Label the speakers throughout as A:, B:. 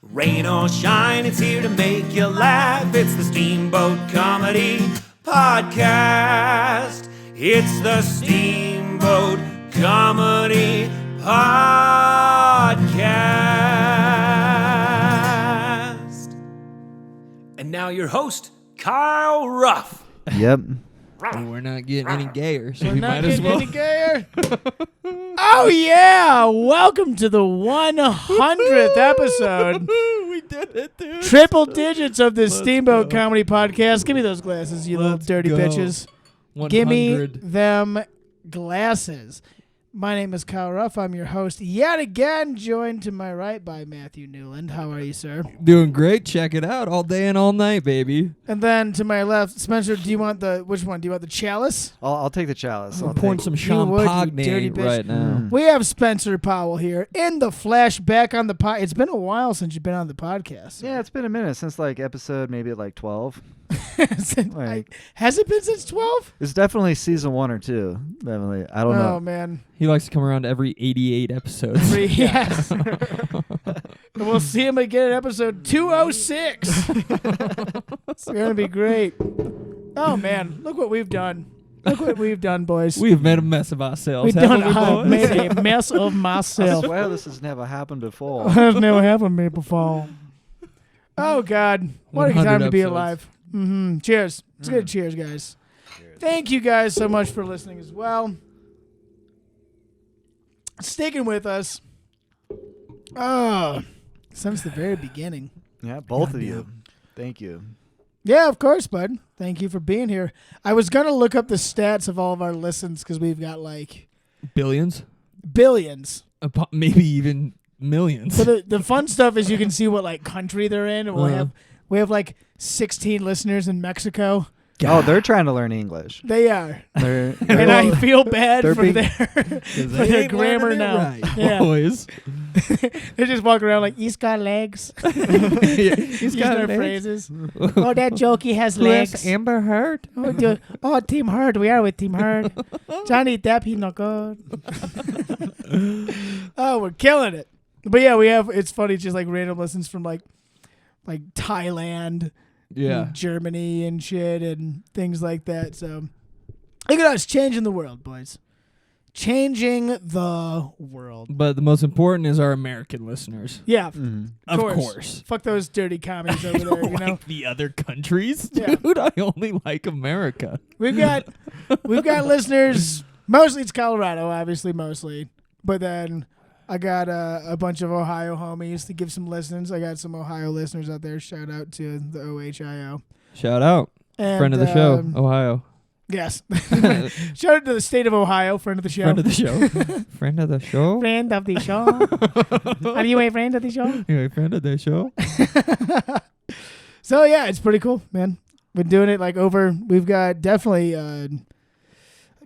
A: Rain or shine, it's here to make you laugh. It's the Steamboat Comedy Podcast. It's the Steamboat Comedy Podcast. And now your host, Kyle Ruff.
B: Yep.
C: We're not getting any gayer, so
D: We're
C: we
D: not
C: might as
D: getting
C: well.
D: any gayer. Oh, yeah. Welcome to the 100th episode.
C: We did it, dude.
D: Triple digits of the
C: Let's
D: Steamboat
C: go.
D: Comedy Podcast. Give me those glasses, you little
C: Let's
D: dirty
C: go.
D: bitches.
C: 100.
D: Give me them glasses. My name is Kyle Ruff. I'm your host yet again, joined to my right by Matthew Newland. How are you, sir?
C: Doing great. Check it out. All day and all night, baby.
D: And then to my left, Spencer, do you want which one? Do you want the chalice?
B: I'll take the chalice.
C: I'm
B: I'll
C: pouring
B: take-
C: some
D: You would, you dirty
C: champagne
D: bitch.
C: right now.
D: We have Spencer Powell here in the flesh, back on the pod. It's been a while since you've been on the podcast.
B: Yeah, it's been a minute since episode maybe 12.
D: Has it been since 12?
B: It's definitely season 1 or 2. Definitely. I don't
D: Oh,
B: know.
D: man.
C: He likes to come around every 88 episodes.
D: Yes. We'll see him again in episode 206. It's going to be great. Oh, man. Look what we've done. Look what we've done, boys.
C: We've made a mess of ourselves.
D: We've done
C: haven't we, boys?
D: made a mess of
B: I
D: myself.
B: swear this has never happened before.
D: Has never happened to me before. Oh, God. What a
C: 100
D: time to be
C: episodes.
D: alive. Cheers. It's good. Cheers, guys. Thank you guys so much for listening as well. Sticking with us. Oh, since the very beginning.
B: Yeah, both of you. Thank you.
D: Yeah, of course, bud. Thank you for being here. I was going to look up the stats of all of our listens because we've got like
C: Billions?
D: billions.
C: Maybe even millions.
D: But the fun stuff is you can see what like country they're in. And we have like 16 listeners in Mexico.
B: Oh, they're trying to learn English.
D: They are.
B: They're
D: And I feel bad
B: they're
D: for
B: being-
D: their, for their grammar now.
C: Right,
D: Yeah.
C: boys.
D: They just walk around like, he's got legs.
C: He's
D: Use
C: got
D: their
C: legs.
D: phrases. Oh, that jokey has
C: Who has
D: legs.
C: Amber Heard?
D: Oh, Team Heard. We are with Team Heard. Johnny Depp, he's not good. Oh, we're killing it. But yeah, we have, it's funny, just like random listens from like Thailand,
C: Yeah.
D: and Germany and shit and things like that. So look at us changing the world, boys. Changing the world.
C: But the most important is our American listeners.
D: Yeah,
C: Of course.
D: Fuck those dirty comedies
C: I
D: over there,
C: don't
D: you know?
C: like the other countries,
D: Yeah.
C: dude. I only like America.
D: We've got listeners. Mostly it's Colorado, obviously, mostly. But then I got a bunch of Ohio homies to give some listens. I got some Ohio listeners out there. Shout out to the OHIO.
C: Shout out.
D: And,
C: Friend of the show, Ohio.
D: Yes. Shout out to the state of Ohio, friend of the show.
C: Friend of the show. Friend of the show.
D: Friend of the show. Are you a friend of the show?
C: You're a friend of the show.
D: So, yeah, it's pretty cool, man. Been doing it we've got definitely a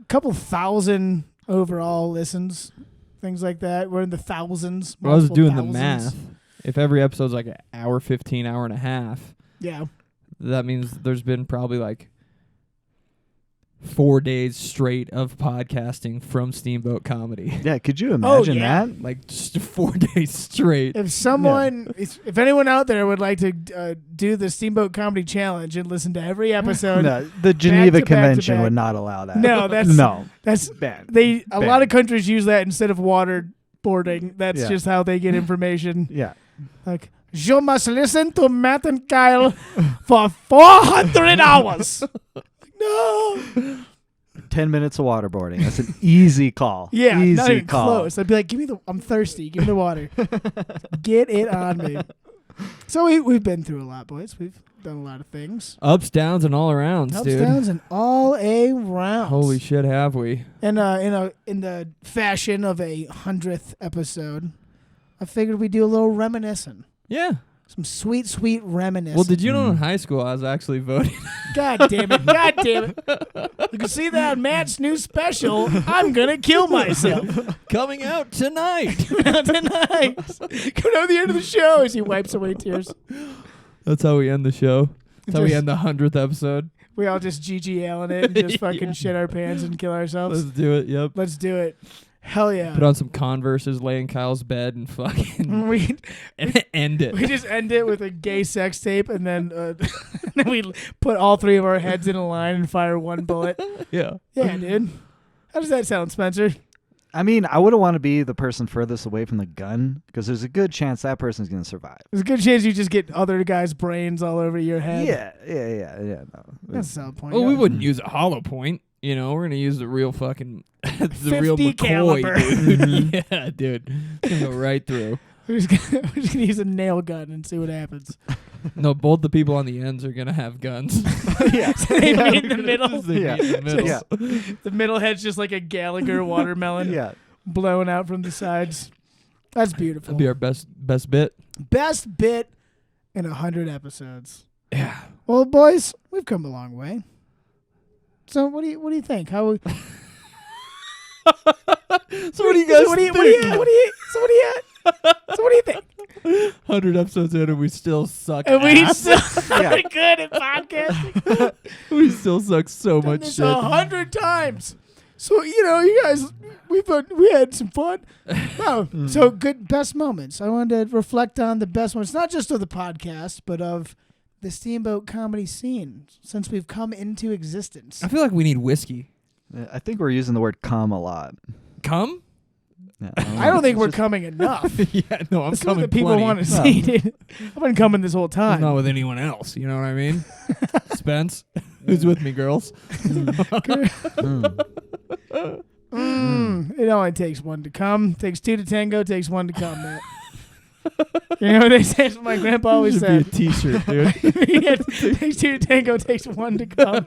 D: couple thousand overall listens, things like that. We're in the thousands.
C: I was
D: multiple
C: doing the
D: thousands.
C: math. If every episode's like an hour 15, hour and a half,
D: Yeah.
C: that means there's been probably like 4 days straight of podcasting from Steamboat Comedy.
B: Yeah, could you imagine
D: yeah.
B: that?
C: Like just 4 days straight.
D: If someone, if anyone out there would like to do the Steamboat Comedy Challenge and listen to every episode,
B: No, the Geneva
D: back to
B: Convention
D: back.
B: would not allow that.
D: No, that's
B: no.
D: that's
B: Bad.
D: a
B: Bad.
D: lot of countries use that instead of waterboarding. That's
B: Yeah.
D: just how they get information.
B: Yeah.
D: Like, you must listen to Matt and Kyle for 400 hours. No.
B: 10 minutes of waterboarding. That's an easy call.
D: Yeah,
B: easy
D: not even
B: call.
D: close. I'd be like, I'm thirsty. Give me the water. Get it on me. So we've been through a lot, boys. We've done a lot of things.
C: Ups, downs, and all arounds,
D: Ups,
C: dude.
D: downs, and all around.
C: Holy shit, have we?
D: And in the fashion of a 100th episode, I figured we'd do a little reminiscing.
C: Yeah.
D: Some sweet, sweet reminiscing.
C: Well, did you know in high school I was actually voting?
D: God damn it. God damn it. You can see that on Matt's new special, I'm going to kill myself.
C: Coming out tonight.
D: Tonight. Coming out the end of the show as he wipes away tears.
C: That's how we end the show. That's how we
D: Just-
C: end the 100th episode.
D: We all just GG Allen it and just fucking
C: Yeah.
D: shit our pants and kill ourselves.
C: Let's do it. Yep.
D: Let's do it. Hell yeah.
C: Put on some Converses, lay in Kyle's bed, and fucking
D: we
C: end it.
D: we just end it with a gay sex tape, and then then we put all three of our heads in a line and fire one bullet.
C: Yeah.
D: Yeah, dude. How does that sound, Spencer?
B: I mean, I wouldn't want to be the person furthest away from the gun because there's a good chance that person's going to survive.
D: There's a good chance you just get other guys' brains all over your head.
B: Yeah. No.
D: That's a solid point.
C: Well, we
D: Yeah.
C: wouldn't use a hollow point. You know, we're gonna use the real fucking the real
D: 50
C: McCoy,
D: caliber.
C: dude. Yeah, dude. It's gonna go right through.
D: We're just gonna use a nail gun and see what happens.
C: No, both the people on the ends are gonna have guns.
B: Yeah.
D: So they meet in the middle.
C: They meet in the middle.
B: Yeah.
D: The middle head's just like a Gallagher watermelon
B: Yeah.
D: blowing out from the sides. That's beautiful.
C: That'd be our best bit.
D: Best bit in 100 episodes.
C: Yeah.
D: Well, boys, we've come a long way. So what do you think? How we,
C: So what do you guys
D: so what do you
C: think?
D: So what do you think?
C: 100 episodes in and we still suck
D: And we
C: ass.
D: still are good at podcasting.
C: We still suck so
D: Done
C: much
D: this
C: shit.
D: 100 times. So you guys, we had some fun. Wow. So good, best moments. I wanted to reflect on the best moments, not just of the podcast, but of the Steamboat Comedy scene since we've come into existence.
C: I feel like we need whiskey.
B: I think we're using the word "come" a lot.
C: Come?
B: Yeah,
D: I don't think we're coming enough.
C: Yeah, no, I'm
D: That's
C: coming
D: what the people
C: plenty.
D: want to see. Dude. I've been coming this whole
C: I'm
D: time.
C: not with anyone else. You know what I mean? Spence, who's with me, girls?
D: It only takes one to come. Takes two to tango. Takes one to come, Matt. You know what they say? That's what my grandpa always
C: Should be a
D: said.
C: T-shirt, dude.
D: Yeah, takes two to tango. Takes one to come.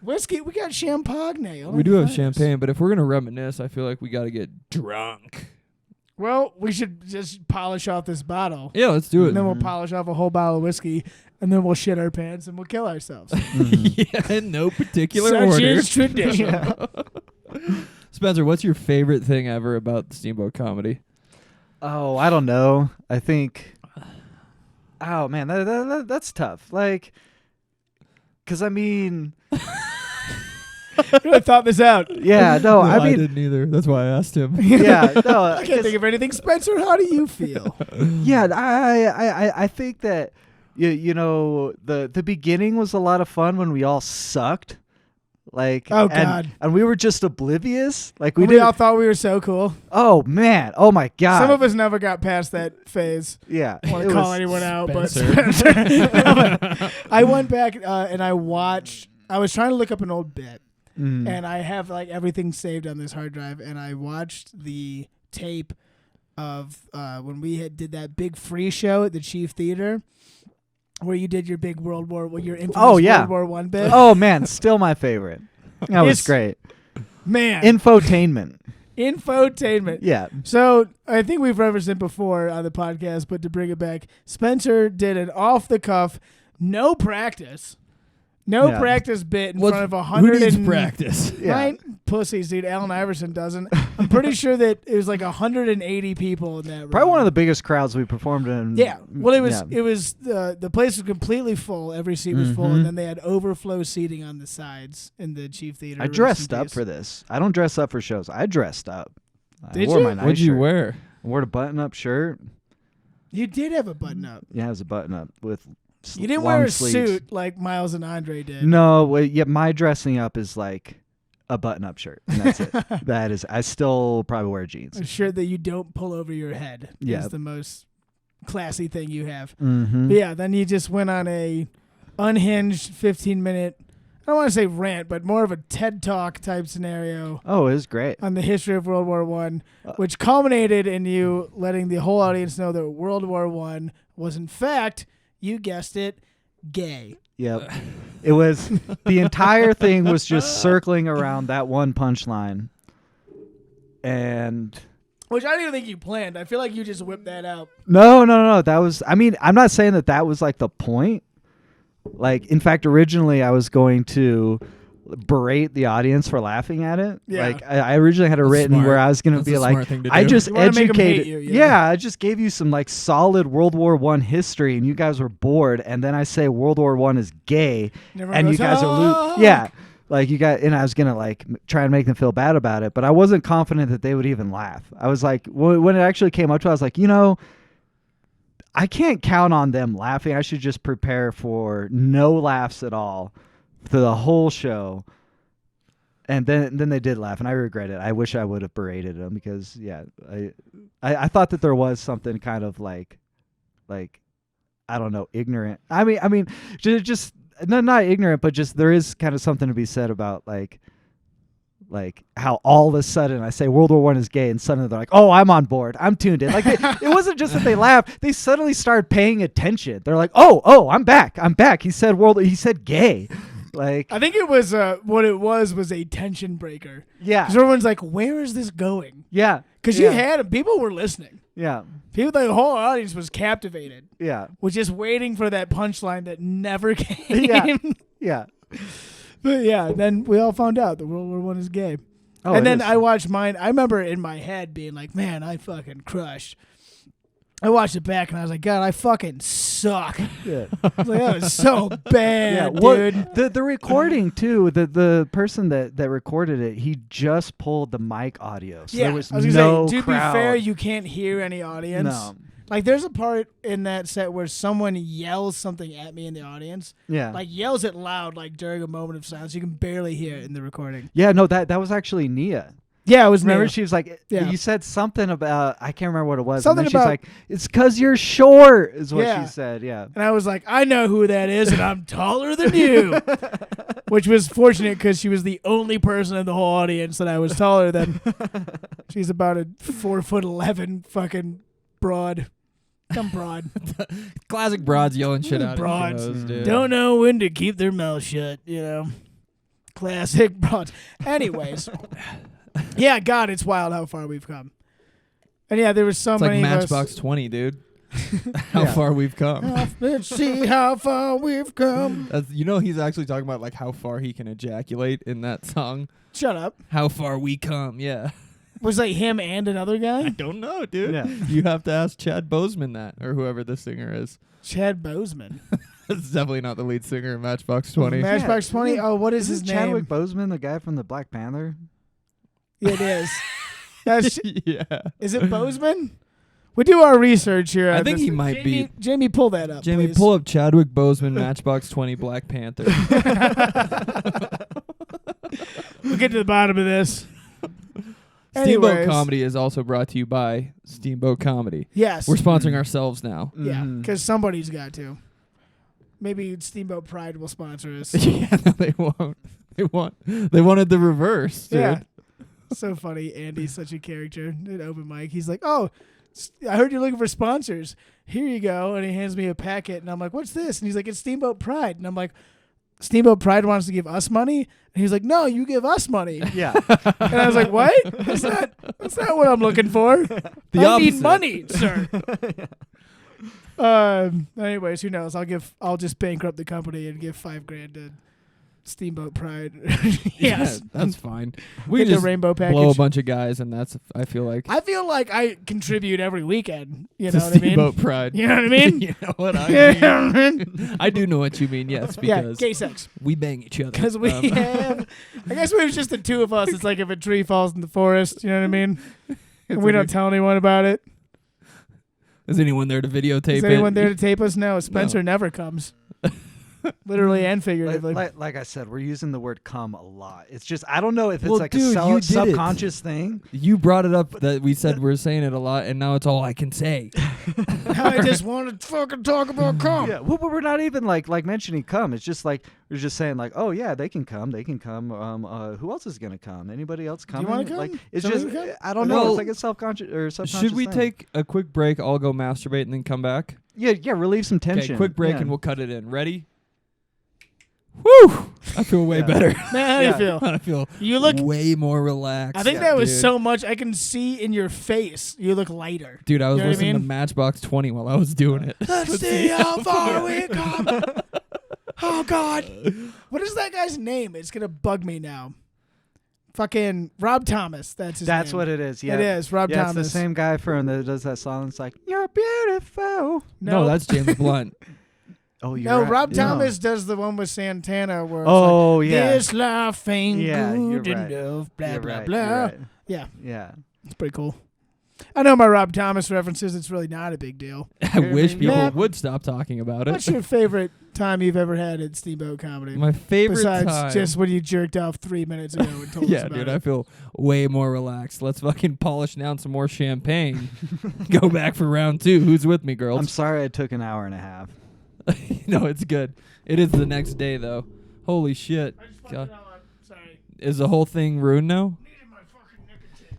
D: Whiskey. We got champagne.
C: We do have champagne, but if we're gonna reminisce, I feel like we got to get drunk.
D: Well, we should just polish off this bottle.
C: Yeah, let's do it.
D: And then we'll polish off a whole bottle of whiskey, and then we'll shit our pants and we'll kill ourselves.
C: Yeah, in no particular
D: Such
C: order.
D: is tradition.
C: Spencer, what's your favorite thing ever about the Steamboat Comedy?
B: Oh, I don't know. I think. Oh man, that's tough. Like, because I mean,
D: I thought this out.
B: yeah, no, I
C: I
B: mean,
C: didn't either. That's why I asked him.
B: yeah, no,
D: I can't think of anything. Spencer, how do you feel?
B: yeah, I think that you know the beginning was a lot of fun when we all sucked. Like,
D: Oh, God.
B: and we were just oblivious. Like
D: We
B: didn't.
D: all thought we were so cool.
B: Oh man, oh my god.
D: Some of us never got past that phase.
B: yeah,
D: I want
B: it
D: to call
B: was-
D: anyone out,
C: Spencer.
D: but Spencer. No, but I went back and I watched. I was trying to look up an old bit,
B: Mm.
D: and I have like everything saved on this hard drive, and I watched the tape of when we did that big free show at the Chief Theater, where you did your big your infamous
B: Oh, yeah.
D: World War One bit.
B: Oh man, still my favorite. That was
D: It's-
B: great.
D: Man,
B: Infotainment.
D: infotainment.
B: Yeah.
D: So I think we've referenced it before on the podcast, but to bring it back, Spencer did an off the cuff, no practice
B: Yeah.
D: bit in
C: What's-
D: front of
C: Who
D: 100
C: needs
D: and
C: practice?
B: Yeah.
D: nine pussies, dude. Allen Iverson doesn't. I'm pretty sure that it was like 180 people in that room.
B: Probably one of the biggest crowds we performed in.
D: Yeah. Well, it was
B: Yeah.
D: it was the place was completely full. Every seat was full, and then they had overflow seating on the sides in the Chief Theater.
B: I dressed up for this. I don't dress up for shows. I dressed up.
D: Did
B: I wore
D: you?
B: my nice
C: What'd you
B: shirt.
C: wear?
B: I wore a button-up shirt.
D: You did have a button up.
B: Yeah, it was a button-up with
D: You didn't
B: long
D: wear a
B: sleeves.
D: suit like Miles and Andre did.
B: No, yeah, my dressing up is like a button-up shirt, and that's it. That is. I still probably wear jeans.
D: A shirt that you don't pull over your head
B: Yeah.
D: is the most classy thing you have.
B: Mm-hmm.
D: But yeah, then you just went on a unhinged 15-minute, I don't want to say rant, but more of a TED Talk type scenario
B: Oh, it was great.
D: on the history of World War One, which culminated in you letting the whole audience know that World War One was in fact, you guessed it, gay.
B: Yep. It was the entire thing was just circling around that one punchline. And
D: Which I don't even think you planned. I feel like you just whipped that out.
B: no. That was, I mean, I'm not saying that was like the point. Like, in fact, originally I was going to berate the audience for laughing at it.
D: Yeah.
B: Like, I originally had it
C: That's
B: written
C: smart.
B: where I was going to
C: That's
B: be
C: a
B: like,
C: smart thing to
B: I
C: do.
B: just
D: You wanna make 'em hate
B: educated.
D: you,
B: Yeah, I just gave you some like solid World War One history, and you guys were bored. And then I say World War One is gay,
D: And everyone
B: and
D: goes,
B: you guys are
D: "Ah!"
B: Yeah. Like and I was gonna like try and make them feel bad about it, but I wasn't confident that they would even laugh. I was like, when it actually came up to it, I was like, I can't count on them laughing. I should just prepare for no laughs at all through the whole show. And then they did laugh, and I regret it. I wish I would have berated them because I thought that there was something kind of like I don't know, ignorant. I mean, just not ignorant, but just there is kind of something to be said about like how all of a sudden I say World War I is gay, and suddenly they're like, oh, I'm on board, I'm tuned in. Like it wasn't just that they laughed; they suddenly started paying attention. They're like, oh, I'm back. He said gay. Like
D: I think it was what it was a tension breaker.
B: Yeah,
D: because everyone's like, where is this going?
B: Yeah,
D: because you had people were listening.
B: Yeah.
D: The whole audience was captivated.
B: Yeah.
D: Was just waiting for that punchline that never came.
B: Yeah. Yeah.
D: But yeah, then we all found out that World War I is gay.
B: Oh,
D: and then I watched mine. I remember in my head being like, man, I fucking crushed. I watched it back and I was like, God, I fucking suck.
B: Yeah.
D: I was like, that was so bad, dude.
B: The recording too, the person that recorded it, he just pulled the mic audio. So there was
D: I was gonna
B: no
D: say, to
B: crowd.
D: be fair, you can't hear any audience.
B: No.
D: Like there's a part in that set where someone yells something at me in the audience.
B: Yeah.
D: Like yells it loud, like during a moment of silence. You can barely hear it in the recording.
B: Yeah, no, that was actually Nia.
D: Yeah, it was
B: Remember,
D: Nia.
B: she was like,
D: Yeah.
B: you said something about, I can't remember what it was.
D: Something
B: and then
D: about-
B: she's like, it's because you're short, is what
D: Yeah.
B: she said. Yeah.
D: And I was like, I know who that is, and I'm taller than you. Which was fortunate because she was the only person in the whole audience that I was taller than. She's about a 4'11" fucking broad. Dumb broad.
C: Classic broads yelling shit out
D: Broads.
C: at shows, dude.
D: Don't know when to keep their mouth shut, Classic broads. Anyways. Yeah, God, it's wild how far we've come. And yeah, there was so
C: It's like
D: many of us.
C: Matchbox 20, dude. How far we've come.
D: Let's see how far we've come.
C: He's actually talking about like how far he can ejaculate in that song.
D: Shut up.
C: How far we come, yeah.
D: Was like him and another
C: I
D: guy?
C: don't know, dude.
B: Yeah.
C: You have to ask Chad Boseman that, or whoever the singer is.
D: Chad Boseman.
C: That's definitely not the lead singer of Matchbox 20.
D: Matchbox 20? Oh, what is his
B: Isn't
D: name?
B: Chadwick Boseman the guy from the Black Panther?
D: Yeah, it is. That's,
C: Yeah.
D: is it Boseman? We do our research here.
C: I
D: on
C: think
D: this.
C: he might be.
D: Jamie, pull that up.
C: Jamie,
D: please.
C: pull up Chadwick Boseman, Matchbox 20, Black Panther.
D: We'll get to the bottom of this.
C: Steamboat
D: Anyways.
C: Comedy is also brought to you by Steamboat Comedy.
D: Yes.
C: We're sponsoring ourselves now.
D: Yeah,
B: Mhm.
D: because somebody's got to. Maybe Steamboat Pride will sponsor us.
C: Yeah, no, they won't. They wanted the reverse, dude.
D: Yeah. So funny. Andy's such a character at open mic. He's like, oh, I heard you're looking for sponsors. Here you go. And he hands me a packet. And I'm like, what's this? And he's like, it's Steamboat Pride. And I'm like, Steamboat Pride wants to give us money? And he's like, no, you give us money.
B: Yeah.
D: And I was like, what? That's not what I'm looking for.
C: The
D: I need
C: opposite.
D: money, sir. Anyways, who knows? I'll just bankrupt the company and give $5,000 to Steamboat Pride. Yes.
C: Yeah, that's fine. We
D: Get
C: can
D: the
C: just
D: rainbow package.
C: blow a bunch of guys, and that's, I feel like,
D: I feel like I contribute every weekend. You
C: to
D: know what I mean?
C: Steamboat Pride.
D: You know what I mean?
C: You know what I
D: You
C: mean?
D: know what I mean?
C: I do know what you mean, yes,
D: Yeah,
C: because
D: gay sex.
C: we bang each other.
D: Because we have. I guess it was just the two of us. It's like if a tree falls in the forest. You know what I mean? And we don't tell anyone about it.
C: Is anyone there to videotape
D: Is
C: it?
D: anyone there to tape us? No. Spencer never comes. Literally and figuratively.
B: Like I said, we're using the word "cum" a lot. It's just I don't know if it's
C: Well,
B: like
C: dude,
B: a
C: you did it.
B: subconscious thing.
C: You brought it up that we said we're saying it a lot, and now it's all I can say.
D: I just want to fucking talk about cum.
B: Yeah, well, but we're not even like mentioning cum. It's just like we're just saying like, oh yeah, they can come. Who else is gonna come? Anybody else coming?
D: wanna come?
B: Like it's
D: Somebody
B: just
D: wanna come?
B: I don't know.
C: Well,
B: It's like a subconscious or subconscious.
C: Should we
B: thing.
C: take a quick break? I'll go masturbate and then come back.
B: Yeah, relieve some tension.
C: Okay, quick break
B: Yeah.
C: and we'll cut it in. Ready? Woo! I feel way
B: Yeah.
C: better.
D: Man, how do you
B: Yeah.
D: feel?
C: I feel
D: You look.
C: way more relaxed.
D: I think that was
C: dude.
D: so much. I can see in your face. You look lighter.
C: Dude, I was
D: You know what I
C: listening to
D: mean?
C: Matchbox 20 while I was doing it.
D: Let's see how far we come. Oh God, what is that guy's name? It's gonna bug me now. Fucking Rob Thomas. That's his name.
B: That's what it is. Yeah,
D: It is Rob
B: yeah,
D: Thomas.
B: it's the same guy from that does that song. It's like you're beautiful.
C: No, that's James Blunt.
B: Oh, you're
D: No,
B: right.
D: Rob
B: Yeah.
D: Thomas does the one with Santana where it's
B: Oh,
D: like,
B: yeah.
D: this life ain't
B: Yeah, you're
D: good
B: right.
D: enough, blah,
B: You're
D: blah,
B: right,
D: blah.
B: you're right.
D: Yeah,
B: Yeah.
D: it's pretty cool. I know my Rob Thomas references. It's really not a big deal.
C: I wish people
D: Matt,
C: would stop talking about it.
D: What's your favorite time you've ever had at Steamboat Comedy?
C: My favorite
D: Besides
C: time.
D: just when you jerked off 3 minutes ago and told us
C: Yeah,
D: about
C: dude,
D: it.
C: I feel way more relaxed. Let's fucking polish down some more champagne. Go back for round 2. Who's with me, girls?
B: I'm sorry I took an hour and a half.
C: No, it's good. It is the next day, though. Holy shit. God.
D: Sorry.
C: Is the whole thing ruined now?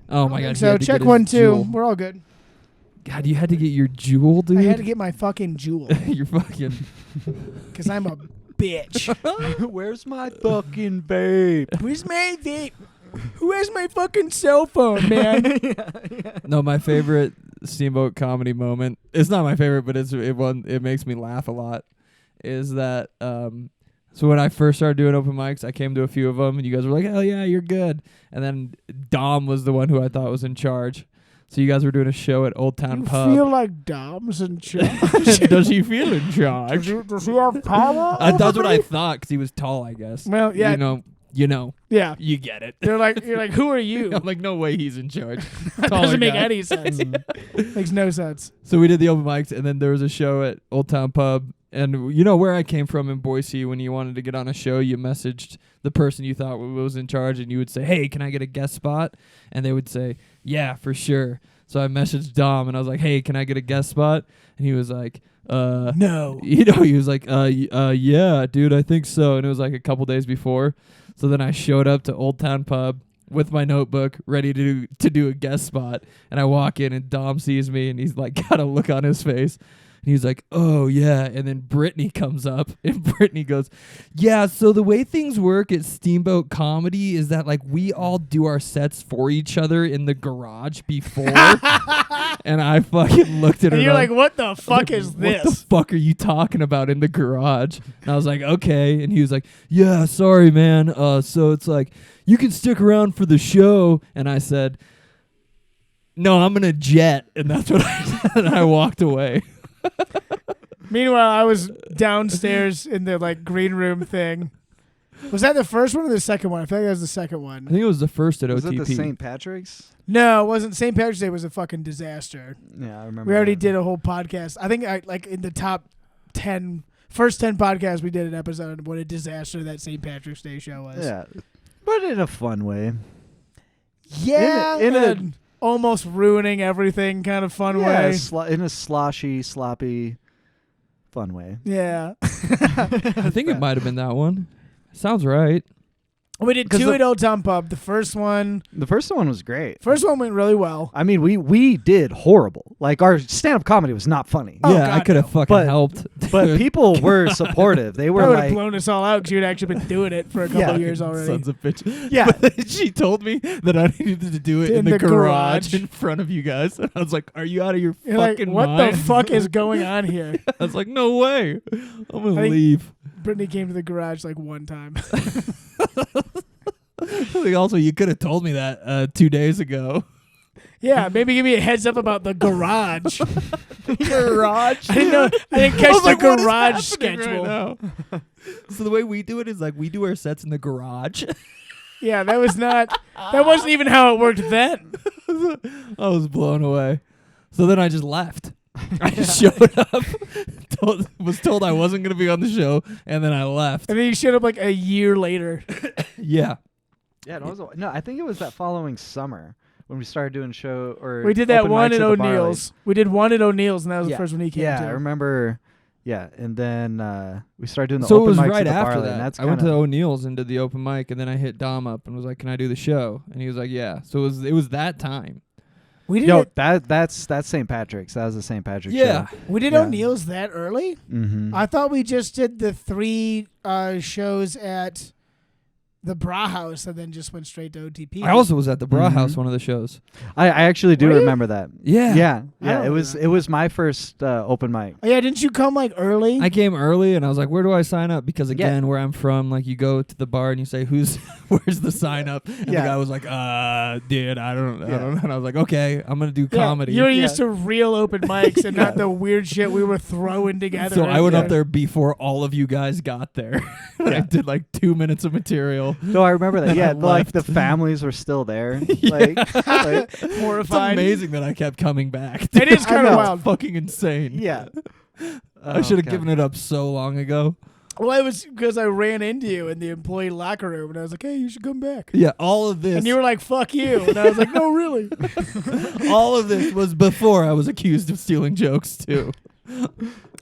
C: Oh, my God. he
D: So
C: had to
D: check
C: get his
D: 1, 2.
C: jewel.
D: We're all good.
C: God, you had to get your jewel, dude?
D: I had to get my fucking jewel
C: You're fucking...
D: because I'm a bitch.
B: Where's my fucking vape?
D: Where's my vape? Who has my fucking cell phone, man?
C: No, my favorite Steamboat Comedy moment, it's not my favorite, but it makes me laugh a lot, is that so when I first started doing open mics, I came to a few of them, and you guys were like, hell yeah, you're good. And then Dom was the one who I thought was in charge. So you guys were doing a show at Old Town
D: You
C: Pub.
D: feel like Dom's in charge?
C: Does he feel in charge?
D: Does he have power?
C: That's what I thought, because he was tall, I guess.
D: Well, yeah.
C: You know,
D: Yeah.
C: you get it.
D: You're like, who are you?
C: I'm like, no way he's in charge.
D: That
C: Taller
D: doesn't make
C: guy.
D: any sense. Makes no sense.
C: So we did the open mics, and then there was a show at Old Town Pub. And you know where I came from in Boise, when you wanted to get on a show, you messaged the person you thought was in charge, and you would say, hey, can I get a guest spot? And they would say, yeah, for sure. So I messaged Dom, and I was like, hey, can I get a guest spot? And he was like,
D: No.
C: he was like, yeah, dude, I think so. And it was like a couple days before. So then I showed up to Old Town Pub with my notebook, ready to do a guest spot. And I walk in, and Dom sees me, and he's like, got a look on his face. And he's like, oh, yeah. And then Brittany comes up, and Brittany goes, yeah, so the way things work at Steamboat Comedy is that, like, we all do our sets for each other in the garage before. And I fucking looked at her.
D: And you're
C: and
D: like, what the fuck
C: like,
D: is
C: what
D: this?
C: the fuck are you talking about in the garage? And I was like, okay. And he was like, yeah, sorry, man. So it's like, you can stick around for the show. And I said, no, I'm going to jet. And that's what I said. And I walked away.
D: Meanwhile, I was downstairs in the like green room thing. Was that the first one or the second one? I feel like that was the second
C: I
D: one.
C: think it was the first at
B: Was
C: OTP.
B: it the St. Patrick's?
D: No, it wasn't. St. Patrick's Day was a fucking disaster.
B: Yeah, I remember.
D: We already
B: that.
D: did a whole podcast. I think like in the first 10 podcasts, we did an episode of what a disaster that St. Patrick's Day show was.
B: Yeah, but in a fun way.
D: Yeah,
B: In a-
D: and almost ruining everything kind of fun
B: Yeah,
D: way.
B: in a sloshy, sloppy, fun way.
D: Yeah.
C: I think it might have been that one. Sounds right.
D: We did
B: 'Cause
D: two
B: the-
D: at Old Town Pub. The first one
B: was great.
D: went really well.
B: I mean, we did horrible. Like, our stand-up comedy was not funny.
D: Oh,
C: yeah, I
D: God,
C: could have
D: no.
C: fucking
B: But-
C: helped.
B: But people were supportive. They
D: That
B: were
D: would have
B: like,
D: blown us all out because you'd actually been doing it for a couple
B: Yeah.
D: years already.
C: Sons of bitch.
B: Yeah.
C: But then she told me that I needed to do it in the garage in front of you guys. And I was like, are you out of your
D: You're like,
C: fucking
D: what
C: mind?
D: the fuck is going on here?
C: I was like, no way. I'm going
D: I
C: to
D: think-
C: leave.
D: Brittany came to the garage like one time.
C: Also, you could have told me that 2 days ago.
D: Yeah, maybe give me a heads up about the garage.
C: Garage?
D: I didn't catch
C: I was
D: the
C: like, what is
D: garage
C: happening
D: schedule.
C: right now? So the way we do it is like we do our sets in the garage.
D: Yeah, that wasn't even how it worked then.
C: I was blown away. So then I just left. I just showed up, was told I wasn't going to be on the show, and then I left.
D: And then you showed up like a year later.
C: Yeah.
B: yeah, no, I think it was that following summer when we started doing show or
D: We did that
B: open
D: one
B: mics
D: at
B: the Barley.
D: O'Neill's. We did one at O'Neill's, and that was
B: Yeah.
D: the first one he came
B: Yeah,
D: to.
B: I remember. Yeah, and then we started doing the
C: So it
B: open
C: was
B: mics
C: right
B: at the
C: after
B: Barley, and
C: that.
B: that's
C: I went to
B: kinda-
C: O'Neill's and did the open mic, and then I hit Dom up and was like, "Can I do the show?" And he was like, "Yeah." So it was that time.
D: We did
B: Yo,
D: it.
B: that's St. Patrick's. That was the St. Patrick's
C: Yeah.
B: show.
D: We did
B: Yeah.
D: O'Neill's that early.
B: Mm-hmm.
D: I thought we just did the 3 shows at the Bra House and then just went straight to OTP.
C: I also was at the Bra House one of the shows.
B: I actually do
D: Were you?
B: remember that.
C: Yeah.
B: Yeah.
D: I don't
B: It was
D: remember.
B: it was my first open mic.
D: Oh, yeah, didn't you come like early?
C: I came early and I was like, where do I sign up? Because
B: Yeah.
C: again, where I'm from, like you go to the bar and you say, where's the sign up? And
B: Yeah.
C: the guy was like, dude, I don't know. And I was like, okay, I'm going to do
D: Yeah,
C: comedy.
D: You're used to real open mics and not
B: Yeah.
D: the weird shit we were throwing together.
C: So I went
D: Yeah.
C: up there before all of you guys got there. And I
B: Yeah.
C: did like 2 minutes of material.
B: No, I remember that. Yeah,
C: I
B: like the
C: left.
B: families were still there.
C: Yeah.
B: Like,
C: It's
D: Horrified.
C: amazing that I kept coming back.
D: It is
B: I
D: kind of
B: know.
D: wild.
C: Fucking insane.
B: yeah.
C: I should have given it up so long ago.
D: Well, it was because I ran into you in the employee locker room and I was like, hey, you should come back.
C: Yeah, all of this.
D: And you were like, fuck you. And I was like, no, really.
C: all of this was before I was accused of stealing jokes too.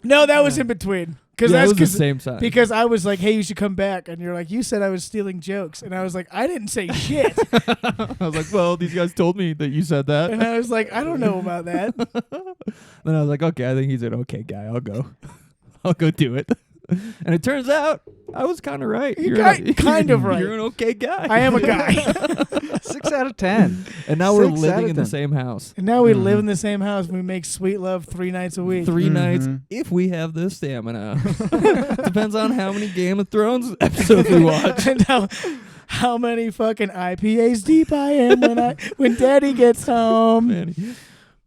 D: No, that was in between.
C: Yeah,
D: That's
C: it was the same time.
D: Because I was like, hey, you should come back. And you're like, you said I was stealing jokes. And I was like, I didn't say shit.
C: I was like, well, these guys told me that you said that.
D: And I was like, I don't know about that.
C: Then I was like, okay, I think he's an okay guy. I'll go. I'll go do it. And it turns out I was kind of right.
D: You're kind of right.
C: You're an okay guy.
D: I am a guy.
B: 6 out of 10.
C: And now we're
B: 6 out
C: living
B: of
C: in the
B: 10.
C: same house.
D: And now we live in the same house. And we make sweet love 3 nights a week.
C: 3 nights
B: Mhm.
C: if we have the stamina. Depends on how many Game of Thrones episodes we watch.
D: And how many fucking IPAs deep I am when Daddy gets home.
C: Man,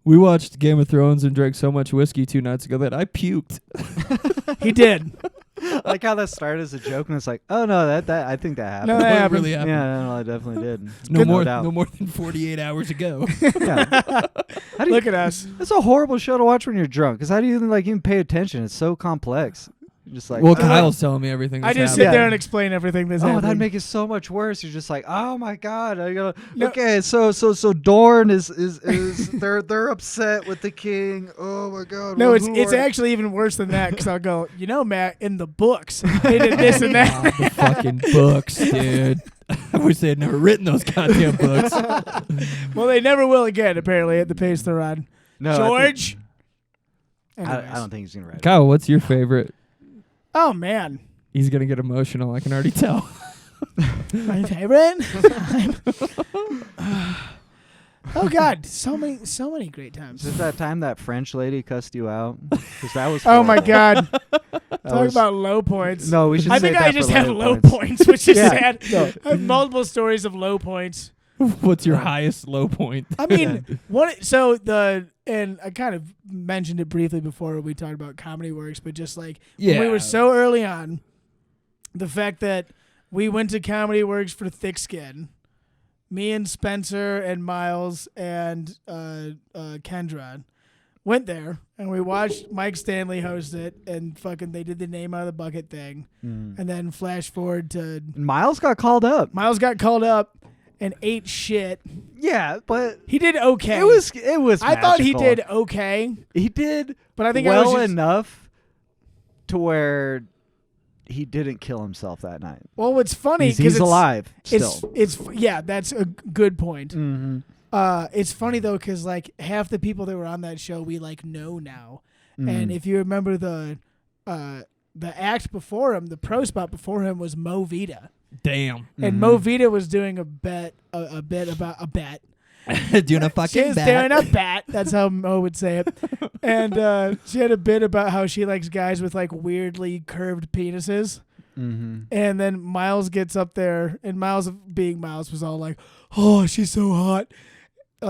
C: we watched Game of Thrones and drank so much whiskey 2 nights ago that I puked.
D: He did.
B: I like how that started as a joke, and it's like, oh no, that I think that happened.
D: No, that
C: What
D: happened.
C: really happened.
B: Yeah, no, I definitely did.
C: No more
B: doubt.
C: no more than 48 hours ago.
B: Yeah. How do you,
D: Look at us.
B: it's a horrible show to watch when you're drunk. Because how do you even pay attention? It's so complex. You're just like,
C: Well,
B: oh,
C: Kyle's telling me everything
D: I
C: that's
D: just sit
C: happening.
D: there and explain everything that's
B: oh,
D: happening.
B: that'd make it so much worse. You're just like, oh my god, I gotta.
D: No.
B: Okay, so Dorne is they're upset with the king. Oh my god.
D: No,
B: well,
D: it's
B: who are-
D: actually even worse than that because I'll go, Matt, in the books, they did this and that.
C: God, the fucking books, dude. I wish they had never written those goddamn books.
D: Well, they never will again, apparently, at the pace they're on.
B: No, I
D: George?
B: think-
D: Anyways.
B: I don't think he's gonna write.
C: Kyle, what's your favorite?
D: Oh, man.
C: He's gonna get emotional. I can already tell.
D: My favorite? Oh, God. So many great times.
B: Is it that time that French lady cussed you out? 'Cause that was.
D: Oh, my
B: horrible.
D: God.
B: That
D: Talk
B: was-
D: about low points.
B: No, we should.
D: I
B: save
D: think I
B: that
D: just
B: for
D: have
B: later
D: low points, which is
B: Yeah.
D: sad.
B: No.
D: I have multiple stories of low points.
C: What's your highest low point?
D: I mean, and I kind of mentioned it briefly before we talked about Comedy Works, but just like when we were so early on, the fact that we went to Comedy Works for Thick Skin, me and Spencer and Miles and Kendra went there and we watched Mike Stanley host it and fucking they did the name out of the bucket thing, and then flash forward to
B: And Miles got called up.
D: Miles got called up and ate shit.
B: Yeah, but
D: He did okay.
B: it was.
D: I thought he
B: magical.
D: did okay,
B: He did,
D: but I think I
B: well
D: was just,
B: enough to where he didn't kill himself that night.
D: well, what's funny
B: He's
D: because
B: alive still.
D: It's yeah, that's a good point.
B: Mm-hmm.
D: It's funny though because like half the people that were on that show we like know now,
B: Mm-hmm.
D: and if you remember the act before him, the pro spot before him was Mo Vita,
C: Damn.
D: and Mo Vita was doing a bit about a bet.
C: Doing a
D: She
C: fucking
D: was
C: bat.
D: doing a bat. That's how Mo would say it. And she had a bit about how she likes guys with like weirdly curved penises.
B: Mm-hmm.
D: And then Miles gets up there, and Miles, being Miles, was all like, "Oh, she's so hot,"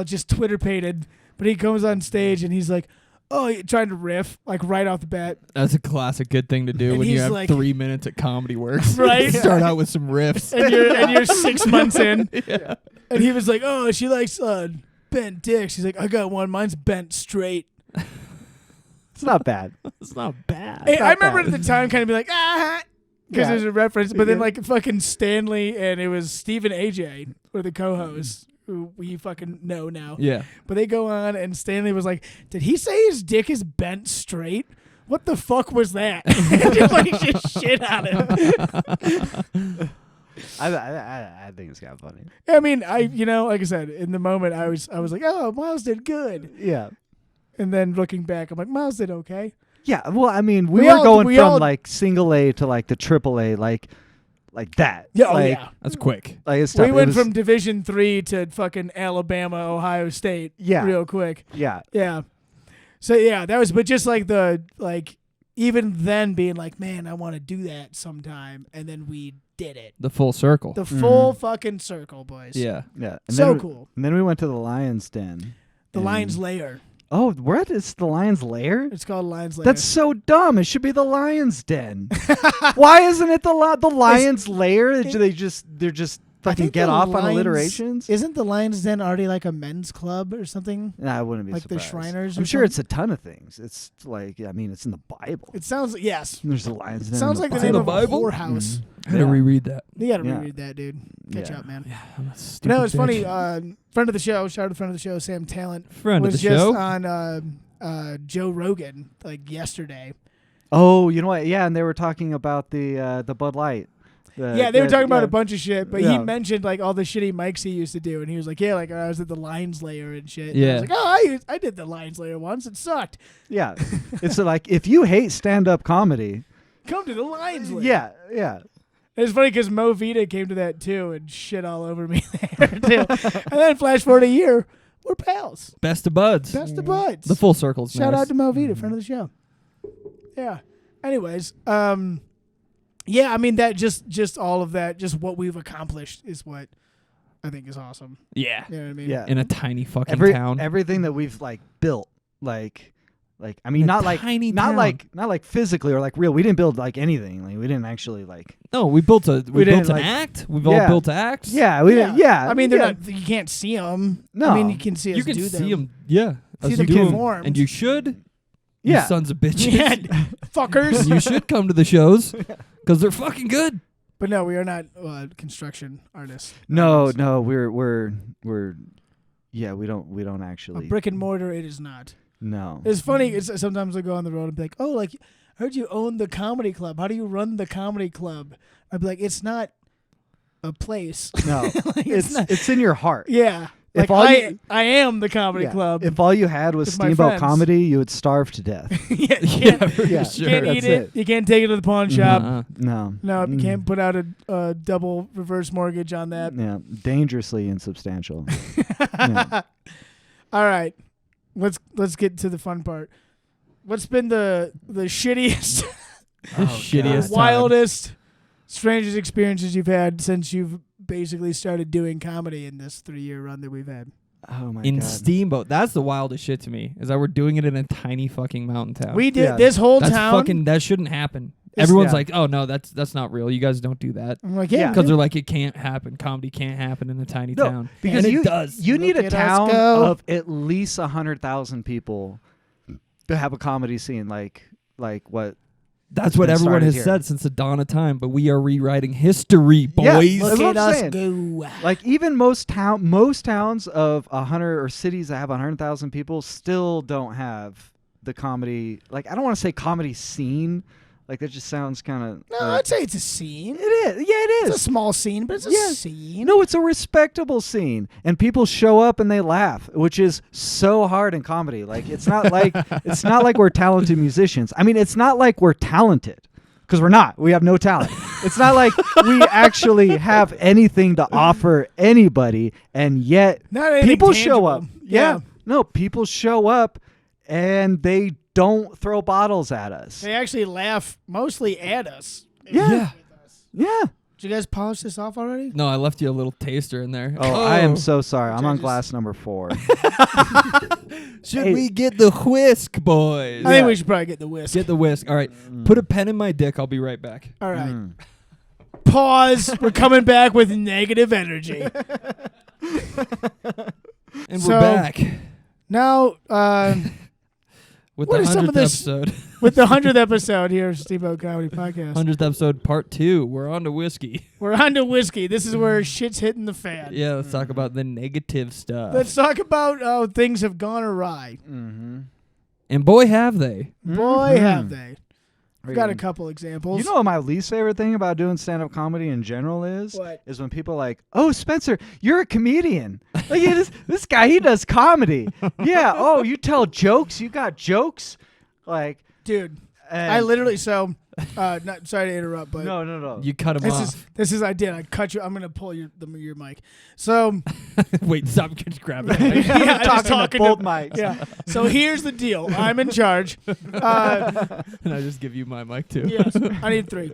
D: just Twitter pated. But he comes on stage and he's like, "Oh," trying to riff like right off the bat,
C: That's a classic good thing to do
D: And
C: when you
D: he's
C: have
D: like-
C: 3 minutes at Comedy Works.
D: Right.
C: Start out with some riffs.
D: and you're 6 months in,
C: Yeah.
D: and he was like, "Oh, she likes bent dicks." He's like, "I got one. Mine's bent straight."
B: It's not bad.
C: It's not bad.
D: Hey, I
B: not
D: remember
B: bad.
D: at the time kind of be like, because
B: Yeah.
D: there's a reference, but then
B: Yeah.
D: like fucking Stanley and it was Steve and AJ were the co-hosts who we fucking know now.
C: Yeah.
D: But they go on and Stanley was like, "Did he say his dick is bent straight? What the fuck was that?" Just like just shit on him.
B: I think it's kind of funny.
D: I mean, like I said, in the moment I was like, "Oh, Miles did good,"
B: Yeah.
D: and then looking back, I'm like, "Miles did okay."
B: Yeah. Well, I mean, we
D: We
B: were
D: all-
B: going
D: we
B: from
D: all-
B: like single A to like the triple A. Like like that.
D: Yeah, oh
B: like,
D: yeah.
C: That's quick.
B: Like it's tough.
D: We
B: It
D: went
B: was-
D: from Division III to fucking Alabama, Ohio State.
B: Yeah.
D: Real quick.
B: yeah.
D: Yeah. So yeah, that was, but just like even then being like, man, I want to do that sometime, and then we did it.
C: The full circle.
D: The full fucking circle, boys.
C: yeah.
B: Yeah. And
D: So
B: then
D: cool.
B: And then we went to the Lion's Den.
D: The
B: and-
D: Lion's Lair.
B: Oh, what? It's the Lion's Lair?
D: It's called Lion's Lair.
B: That's so dumb. It should be the Lion's Den. Why isn't it the Lion's Lair? They're just
D: I
B: fucking
D: think
B: get
D: the
B: off on
D: Lions-
B: alliterations.
D: Isn't the Lion's Den already like a men's club or something?
B: Nah, I wouldn't be
D: Like the
B: surprised.
D: Shriners or
B: I'm sure
D: something?
B: it's a ton of things. It's like, I mean, it's in the Bible.
D: It sounds yes.
B: There's a Lion's Den.
D: It sounds
B: in
D: like the
B: the
D: name
C: the
D: of a
C: Bible?
D: whorehouse.
C: I had to
B: Yeah.
C: reread that.
D: You gotta
B: Yeah.
D: reread that, dude. Catch
B: Yeah.
D: up, man.
C: I'm a
D: You
C: stupid
D: know, it's funny.
C: bitch.
D: Friend of the show, shout out to friend of the show, Sam Talent,
C: Friend of
D: was
C: the
D: just
C: show.
D: on Joe Rogan like yesterday.
B: Oh, you know what? Yeah, and they were talking about the Bud Light.
D: Yeah, they were talking about a bunch of shit, but he
B: Yeah.
D: mentioned like all the shitty mics he used to do, and he was like, "Yeah, like I was at the Lion's Lair and shit." And I
C: Yeah.
D: was like, "Oh, I did the Lion's Lair once. It sucked.
B: Yeah, it's like if you hate stand-up comedy.
D: Come to the Lion's Lair."
B: Yeah, yeah.
D: It's funny because Mo Vita came to that too and shit all over me there too. And then flash forward a year, we're pals,
C: Best of buds.
D: best of buds.
C: The full circle's
D: Shout
C: nice.
D: out to Mo Vita, friend of the show. Yeah. Anyways, yeah, I mean that just all of that, just what we've accomplished is what I think is awesome.
C: Yeah.
D: You know what I mean?
B: Yeah.
C: In a tiny fucking town.
B: Everything that we've like built, like I mean,
C: In a
B: not like
C: tiny
B: not
C: town.
B: like physically or like real. We didn't build like anything. Like we didn't actually like.
C: No, we built
B: We
C: built
B: didn't,
C: an
B: like-
C: act. We've
B: Yeah.
C: all built acts.
B: Yeah, we didn't. Yeah,
D: I mean, they're
B: yeah.
D: not. You can't see them.
B: No.
D: I mean, you can see us
C: You can
D: do
C: see
D: them.
C: them. Yeah.
D: See
C: Us
D: them
C: do 'em.
D: performed.
C: And you should.
B: Yeah.
C: You sons of bitches.
D: Yeah, fuckers.
C: You should come to the shows because they're fucking good.
D: But no, we are not construction artists.
B: No, we're yeah, we don't
D: A
B: actually.
D: brick and mortar, it is not.
B: No.
D: It's funny. It's sometimes I go on the road and be like, "Oh, like I heard you own the comedy club. How do you run the comedy club?" I'd be like, "It's not a place.
B: No.
D: Like,
B: it's
D: not-
B: it's in your heart.
D: yeah.
B: If
D: Like
B: all you-
D: I am the comedy
B: Yeah.
D: club.
B: If all you had was
D: With my
B: Steamboat
D: friends.
B: Comedy, you would starve to death.
D: yeah, you
C: Yeah,
D: can't,
C: for
B: Yeah.
C: sure.
D: you can't eat
B: That's
D: it.
B: it.
D: You can't take it to the pawn shop.
C: Uh-uh.
B: No.
D: No, you
B: Mm.
D: can't put out a double reverse mortgage on that.
B: Yeah, dangerously insubstantial. Yeah.
D: All right, let's get to the fun part. What's been the shittiest,
C: The shittiest, time.
D: wildest, strangest experiences you've had since you've basically started doing comedy in this 3-year run that we've had?
B: Oh my
C: in
B: god.
C: Steamboat. That's the wildest shit to me. Is that we're doing it in a tiny fucking mountain town.
D: We did
B: Yeah.
D: this whole
C: that's
D: town.
C: fucking. That shouldn't happen.
D: It's-
C: Everyone's
B: yeah.
C: like, "Oh no, that's not real. You guys don't do that."
D: I'm like,
B: Yeah.
D: yeah,
C: Because
D: dude.
C: they're like, it can't happen. Comedy can't happen in a tiny
B: No,
C: town.
B: because
C: and
B: you
C: it does.
B: You need
D: Look
B: a
D: at us
B: town
D: go.
B: of at least 100,000 people to have a comedy scene like what.
C: That's what
B: been
C: everyone
B: started
C: has
B: here.
C: said since the dawn of time. But we are rewriting history,
B: Yeah,
C: boys.
B: That's
D: Look
B: what
D: at
B: I'm
D: us
B: saying.
D: go.
B: Like even most towns of 100 or cities that have 100,000 people still don't have the comedy. Like I don't want to say comedy scene. Like that just sounds kind of.
D: No, I'd say it's a scene.
B: it is. Yeah, it is.
D: It's a small scene, but it's a
B: Yeah.
D: scene.
B: No, it's a respectable scene, and people show up and they laugh, which is so hard in comedy. Like it's not like we're talented musicians. I mean, it's not like we're talented because we're not. We have no talent. It's not like we actually have anything to offer anybody, and yet
D: Not anything
B: people show
D: tangible.
B: up. Yeah, no, people show up, and they don't throw bottles at us.
D: They actually laugh mostly at us.
B: Yeah. Yeah.
D: Did you guys polish this off already?
C: No, I left you a little taster in there.
B: Oh, I am so sorry. I'm on
D: Judges.
B: glass number 4.
C: Should
B: Hey.
C: we get the whisk, boys?
D: I think we should probably get the whisk.
C: Get the whisk. All right. Put a pen in my dick. I'll be right back.
D: All right.
B: Mm.
D: Pause. We're coming back with negative energy.
C: And
D: So-
C: we're back
D: Now,
C: with
D: what
C: the
D: is some
C: 100th
D: of this-
C: episode.
D: with the 100th episode here of Steamboat Comedy Podcast,
C: 100th episode, part 2. We're on to whiskey.
D: we're on to whiskey. This is where shit's hitting the fan.
C: Yeah, let's talk about the negative stuff.
D: Let's talk about how things have gone awry.
B: Mm-hmm.
C: And boy, have they.
D: Boy, have they. I've got a couple examples.
B: You know what my least favorite thing about doing stand-up comedy in general is?
D: What?
B: Is when people are like, "Oh, Spencer, you're a comedian. Like yeah, this guy, he does comedy. Yeah. Oh, you tell jokes. You got jokes. Like,
D: dude, I literally not sorry to interrupt, but
B: no.
C: You cut him off.
D: I did. I cut you. I'm gonna pull your mic. So
C: Wait, stop grabbing it.
D: yeah, I'm
B: talking to both mics.
D: Yeah. So here's the deal. I'm in charge.
C: And I just give you my mic too.
D: Yes, I need 3.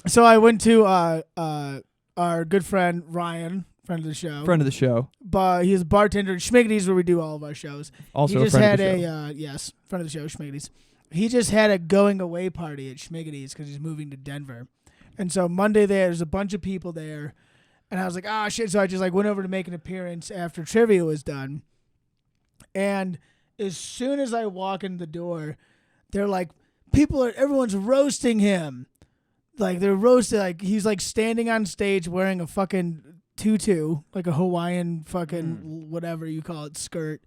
D: So I went to our good friend Ryan, friend of the show.
C: Friend of the show.
D: But he's a bartender at Schmiggity's where we do all of our shows.
C: Also
D: he just
C: a friend
D: had
C: of the show.
D: yes, friend of the show, Schmiggity's. He just had a going away party at Schmiggity's because he's moving to Denver. And so Monday there's a bunch of people there. And I was like, oh, shit. So I just like went over to make an appearance after trivia was done. And as soon as I walk in the door, they're like, everyone's roasting him. Like they're roasted. Like he's like standing on stage wearing a fucking tutu, like a Hawaiian fucking whatever you call it, skirt.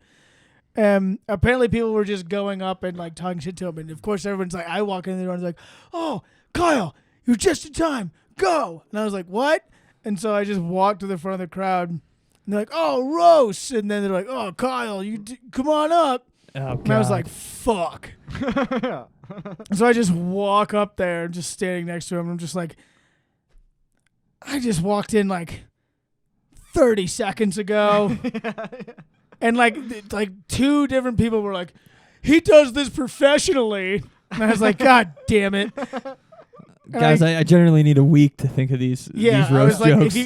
D: Apparently people were just going up and like talking shit to him. And of course everyone's like, I walk in the door and like, oh, Kyle, you're just in time. Go. And I was like, what? And so I just walked to the front of the crowd and they're like, oh, roast. And then they're like, oh, Kyle, come on up.
C: Oh,
D: and I was like, fuck. So I just walk up there and just standing next to him. And I'm just like, I just walked in like 30 seconds ago. And like 2 different people were like, he does this professionally. And I was like, God damn it.
C: Guys, I generally need a week to think of these roast
D: I was like,
C: jokes.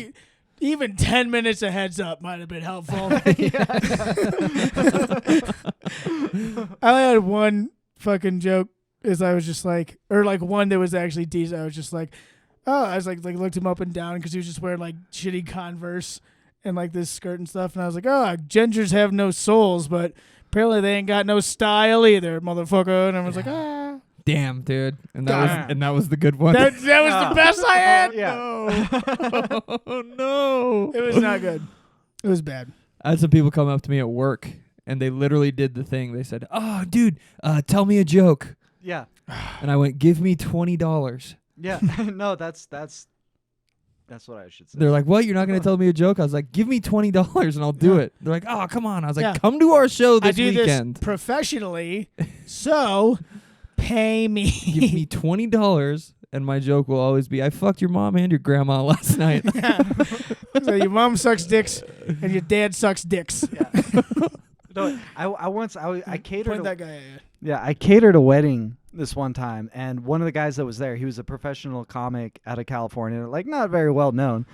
D: even 10 minutes of heads up might have been helpful. I only had one fucking joke is I was just like, or like one that was actually decent. I was just like, oh, I was like looked him up and down because he was just wearing like shitty Converse and like this skirt and stuff. And I was like, oh, gingers have no souls, but apparently they ain't got no style either, motherfucker. And I was like, ah.
C: Damn, dude. And that was the good one.
D: That was the best I had.
B: Yeah.
C: Oh, no.
D: It was not good. It was bad.
C: I had some people come up to me at work, and they literally did the thing. They said, oh, dude, tell me a joke.
B: Yeah.
C: And I went, give me $20.
B: Yeah. No, that's what I should say.
C: They're like, what? You're not going to tell me a joke? I was like, give me $20 and I'll do it. They're like, oh, come on. I was like, come to our show this weekend.
D: This professionally, so pay me.
C: Give me $20, and my joke will always be, I fucked your mom and your grandma last night.
D: So your mom sucks dicks, and your dad sucks dicks.
B: Yeah. No, I catered.
D: Point that guy at you.
B: Yeah, I catered a wedding this one time, and one of the guys that was there, he was a professional comic out of California, like not very well known.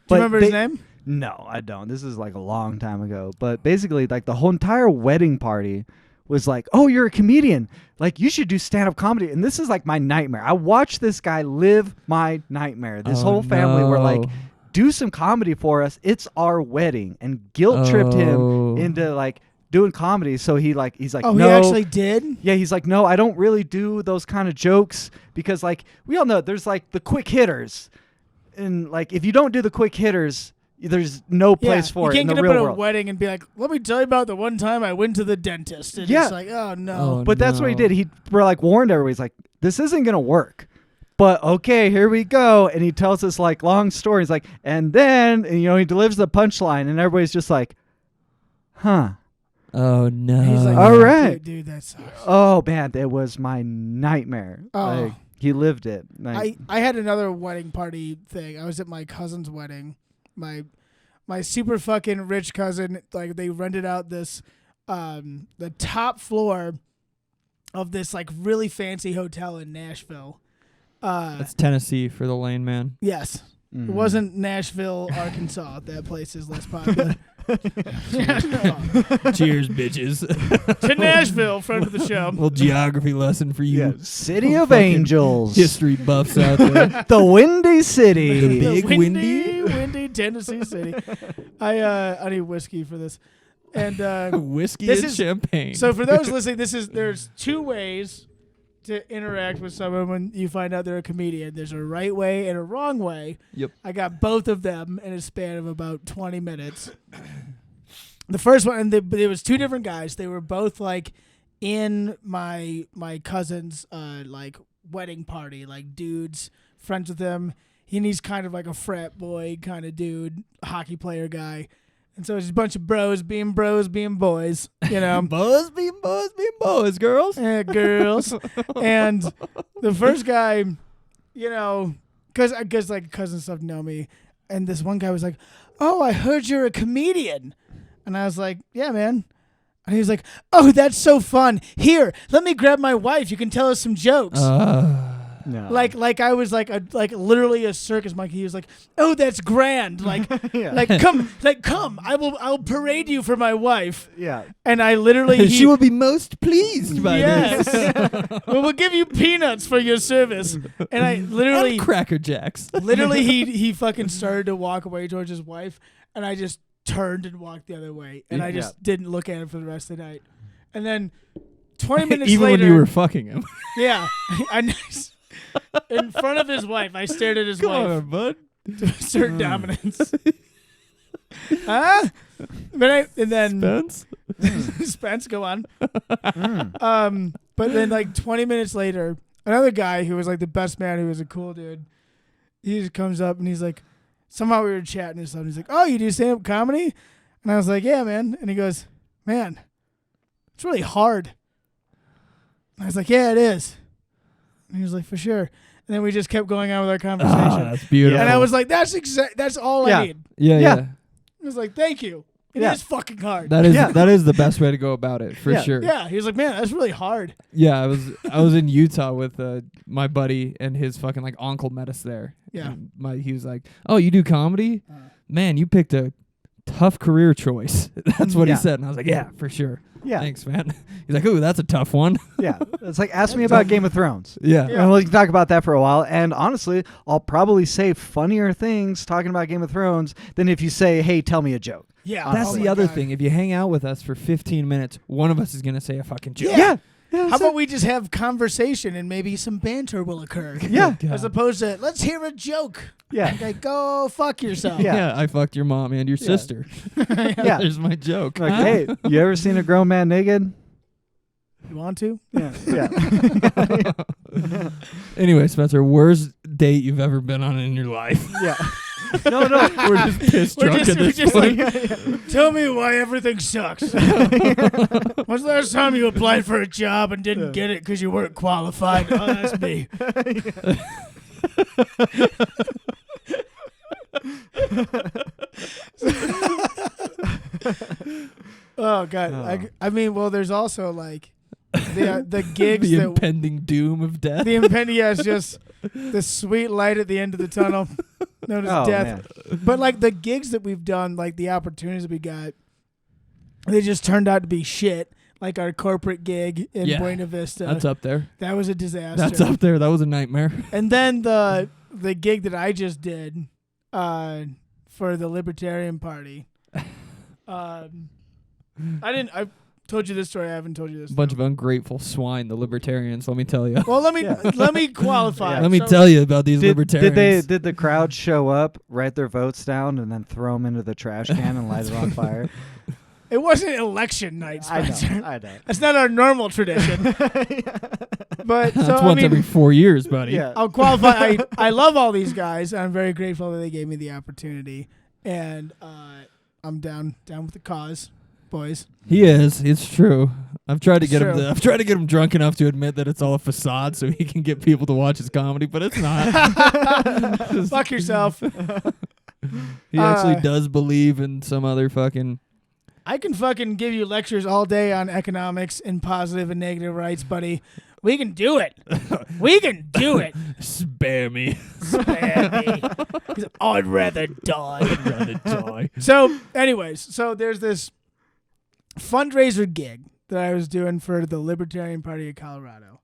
D: Do you remember his name?
B: No, I don't. This is like a long time ago. But basically, like the whole entire wedding party was like, oh, you're a comedian. Like, you should do stand-up comedy. And this is like my nightmare. I watched this guy live my nightmare. This whole family were like, do some comedy for us. It's our wedding. And guilt tripped him into like doing comedy. So he's like,
D: oh,
B: no.
D: He actually did?
B: Yeah, he's like, no, I don't really do those kind of jokes because like we all know there's like the quick hitters. And like if you don't do the quick hitters, there's no place for it in the real world. You can't get up at a
D: wedding and be like, let me tell you about the one time I went to the dentist. And it's like, oh, no.
B: But that's what he did. We're like warned everybody. He's like, this isn't going to work. But okay, here we go. And he tells this like long story. He's like, and then, and, he delivers the punchline and everybody's just like, huh.
C: Oh, no.
D: He's like,
B: all right.
D: Dude, that sucks.
B: Oh, man, that was my nightmare.
D: Oh.
B: Like, he lived it. Like,
D: I had another wedding party thing. I was at my cousin's wedding. My super fucking rich cousin, like they rented out this the top floor of this like really fancy hotel in Nashville.
C: That's Tennessee for the lane man.
D: Yes.
B: Mm-hmm.
D: It wasn't Nashville, Arkansas. That place is less popular.
C: Cheers, bitches.
D: To Nashville, friend of the show.
C: Little geography lesson for you.
B: yeah. City of Angels.
C: History buffs out there.
B: The Windy City.
C: The big
D: windy Tennessee City. I need whiskey for this. And
C: whiskey
D: this
C: and
D: is,
C: champagne.
D: So for those listening, there's 2 ways to interact with someone when you find out they're a comedian. There's a right way and a wrong way.
C: Yep.
D: I got both of them in a span of about 20 minutes. The first one, and there was 2 different guys. They were both like in my cousin's like wedding party, like dudes, friends with him. He's kind of like a frat boy kind of dude, hockey player guy. And so it's a bunch of bros being boys, you know.
C: boys being boys, girls.
D: Yeah, girls. And the first guy, you know, because like cousins and stuff know me, and this one guy was like, "Oh, I heard you're a comedian," and I was like, "Yeah, man." And he was like, "Oh, that's so fun. Here, let me grab my wife. You can tell us some jokes."
B: No.
D: Like I was like literally a circus monkey. He was like, "Oh, that's grand. Like come. I'll parade you for my wife."
B: Yeah.
D: And I literally
C: She will be most pleased by
D: yes.
C: this.
D: Well, we'll give you peanuts for your service. And I literally
C: And Cracker Jacks.
D: literally he fucking started to walk away towards his wife, and I just turned and walked the other way, and I just didn't look at him for the rest of the night. And then 20 minutes
C: Even
D: later,
C: when you were fucking him.
D: yeah, in front of his wife, I stared at his
C: Come
D: wife
C: on, bud.
D: to assert dominance. Huh? And then
C: Spence?
D: Spence, go on. But then like 20 minutes later, another guy who was like the best man, who was a cool dude, he just comes up and he's like, somehow we were chatting or something. He's like, "Oh, you do stand-up comedy?" And I was like, "Yeah, man." And he goes, "Man, it's really hard." And I was like, "Yeah, it is." And he was like, "For sure." And then we just kept going on with our conversation.
C: That's beautiful.
D: And I was like, that's all I need.
C: yeah.
D: I was like, "Thank you. It is fucking hard."
C: That is the best way to go about it, for sure.
D: Yeah. He was like, "Man, that's really hard."
C: Yeah, I was in Utah with my buddy, and his fucking like uncle met us there.
D: Yeah.
C: And he was like, "Oh, you do comedy? Man, you picked a tough career choice." That's what he said, and I was like, "Yeah, for sure.
B: Yeah.
C: Thanks, man." He's like, "Ooh, that's a tough one."
B: Yeah. It's like, ask me about Game of Thrones.
C: Yeah.
B: And we can talk about that for a while. And honestly, I'll probably say funnier things talking about Game of Thrones than if you say, "Hey, tell me a joke."
D: Yeah.
C: That's
D: Oh
C: the
D: my
C: other
D: God.
C: thing. If you hang out with us for 15 minutes, one of us is gonna say a fucking joke.
D: Yeah.
B: Yeah,
D: How about we just have conversation and maybe some banter will occur?
B: Yeah.
C: God.
D: As opposed to, let's hear a joke.
B: Yeah.
D: Like, go fuck yourself.
B: Yeah.
C: Yeah, I fucked your mom and your sister.
B: Yeah.
C: There's my joke.
B: Like, hey, you ever seen a grown man naked?
D: You want to?
B: Yeah. Yeah.
C: Anyway, Spencer, worst date you've ever been on in your life?
B: Yeah. No.
C: We're just pissed
D: We're
C: drunk
D: just-
C: at
D: we're
C: this
D: just
C: point.
D: like, tell me why everything sucks. When's the last time you applied for a job and didn't get it because you weren't qualified? Oh, that's me. Oh God! I mean, well, there's also like the gigs
C: The
D: that
C: impending doom of death.
D: the impending is just the sweet light at the end of the tunnel, known as
B: Oh,
D: death.
B: man.
D: But like the gigs that we've done, like the opportunities we got, they just turned out to be shit. Like our corporate gig in
C: Yeah.
D: Buena Vista,
C: That's up there.
D: that was a disaster.
C: That's up there. That was a nightmare.
D: And then the gig that I just did for the Libertarian Party. I told you this story. I haven't told you this.
C: A bunch of ungrateful swine, the libertarians. Let me tell you.
D: Well, let me qualify.
C: Let me
D: So-
C: tell you about these
B: Did
C: libertarians.
B: the crowd show up, write their votes down, and then throw them into the trash can and light it on fire?
D: It wasn't election night, Spencer.
B: I know.
D: That's not our normal tradition. But
C: That's
D: so I
C: once
D: mean,
C: every 4 years, buddy.
B: Yeah.
D: I'll qualify. I love all these guys. I'm very grateful that they gave me the opportunity, and I'm down with the cause, boys.
C: He is. It's true. I've tried to
D: It's
C: get him.
D: true.
C: I've tried to get him drunk enough to admit that it's all a facade, so he can get people to watch his comedy, but it's not.
D: Fuck yourself.
C: He actually does believe in some other fucking.
D: I can fucking give you lectures all day on economics and positive and negative rights, buddy. We can do it. We can do it.
C: Spare me.
D: Spare me. 'Cause I'd rather die.
C: Rather die.
D: So, anyways, so there's this fundraiser gig that I was doing for the Libertarian Party of Colorado.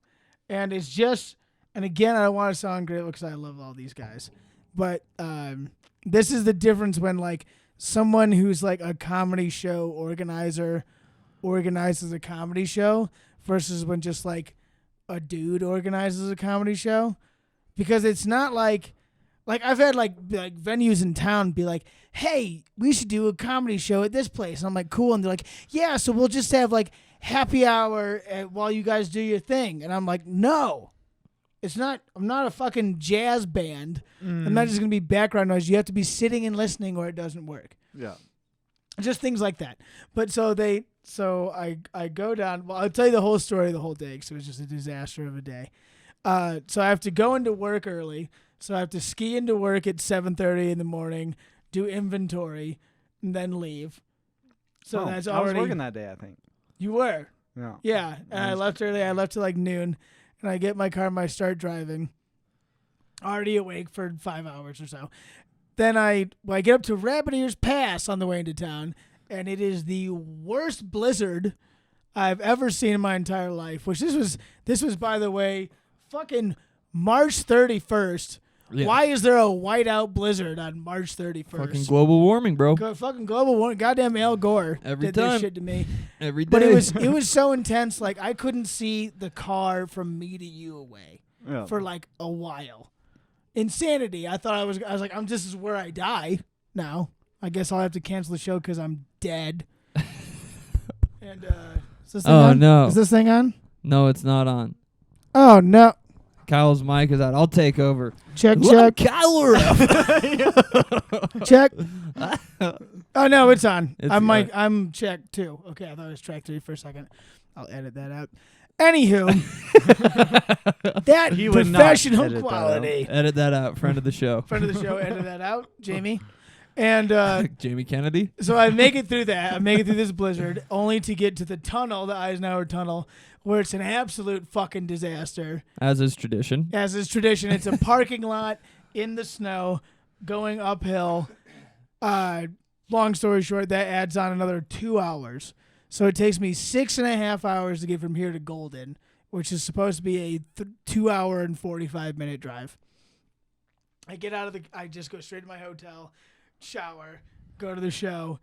D: And it's just, and again, I don't want to sound great because I love all these guys. But this is the difference when, like, someone who's like a comedy show organizer organizes a comedy show versus when just like a dude organizes a comedy show. Because it's not like I've had like venues in town be like, "Hey, we should do a comedy show at this place." And I'm like, "Cool." And they're like, "Yeah, so we'll just have like happy hour while you guys do your thing." And I'm like, "No, it's not. I'm not a fucking jazz band. I'm not just gonna be background noise. You have to be sitting and listening, or it doesn't work."
B: Yeah.
D: Just things like that. But so I go down. Well, I'll tell you the whole story of the whole day because it was just a disaster of a day. So I have to go into work early. So I have to ski into work at 7:30 in the morning, do inventory, and then leave. So that's
B: I
D: already.
B: was working that day, I think.
D: You were.
B: Yeah.
D: Yeah, and I left early. I left at like noon, and I get in my car and I start driving. Already awake for 5 hours or so. Then I get up to Rabbit Ears Pass on the way into town, and it is the worst blizzard I've ever seen in my entire life. Which this was by the way, fucking March 31st.
C: Yeah.
D: Why is there a whiteout blizzard on March 31st?
C: Fucking global warming, bro.
D: Fucking global warming. Goddamn Al Gore
C: Every
D: did
C: time.
D: this shit to me.
C: Every day.
D: But it was so intense. Like I couldn't see the car from me to you away
B: Yeah.
D: for like a while. Insanity. I was like, this is where I die now. I guess I'll have to cancel the show because I'm dead. And is this thing on?
C: No.
D: Is this thing on?
C: No, it's not on.
D: Oh no.
C: Kyle's mic is out. I'll take over.
D: Check.
C: Kyle
D: Check. Oh no, it's on.
C: It's
D: I'm checked too. Okay, I thought it was track 3 for a second. I'll edit that out. Anywho, that
B: He would not
D: professional
B: edit that out.
D: quality.
C: Edit that out. Friend of the show.
D: Friend of the show, edit that out, Jamie. And
C: Jamie Kennedy.
D: so I make it through that. I make it through this blizzard, only to get to the tunnel, the Eisenhower Tunnel, where it's an absolute fucking disaster.
C: As is tradition.
D: As is tradition, it's a parking lot in the snow, going uphill. Long story short, that adds on another 2 hours. So it takes me 6.5 hours to get from here to Golden, which is supposed to be a 2 hour and 45-minute drive. I get out of I just go straight to my hotel, shower, go to the show,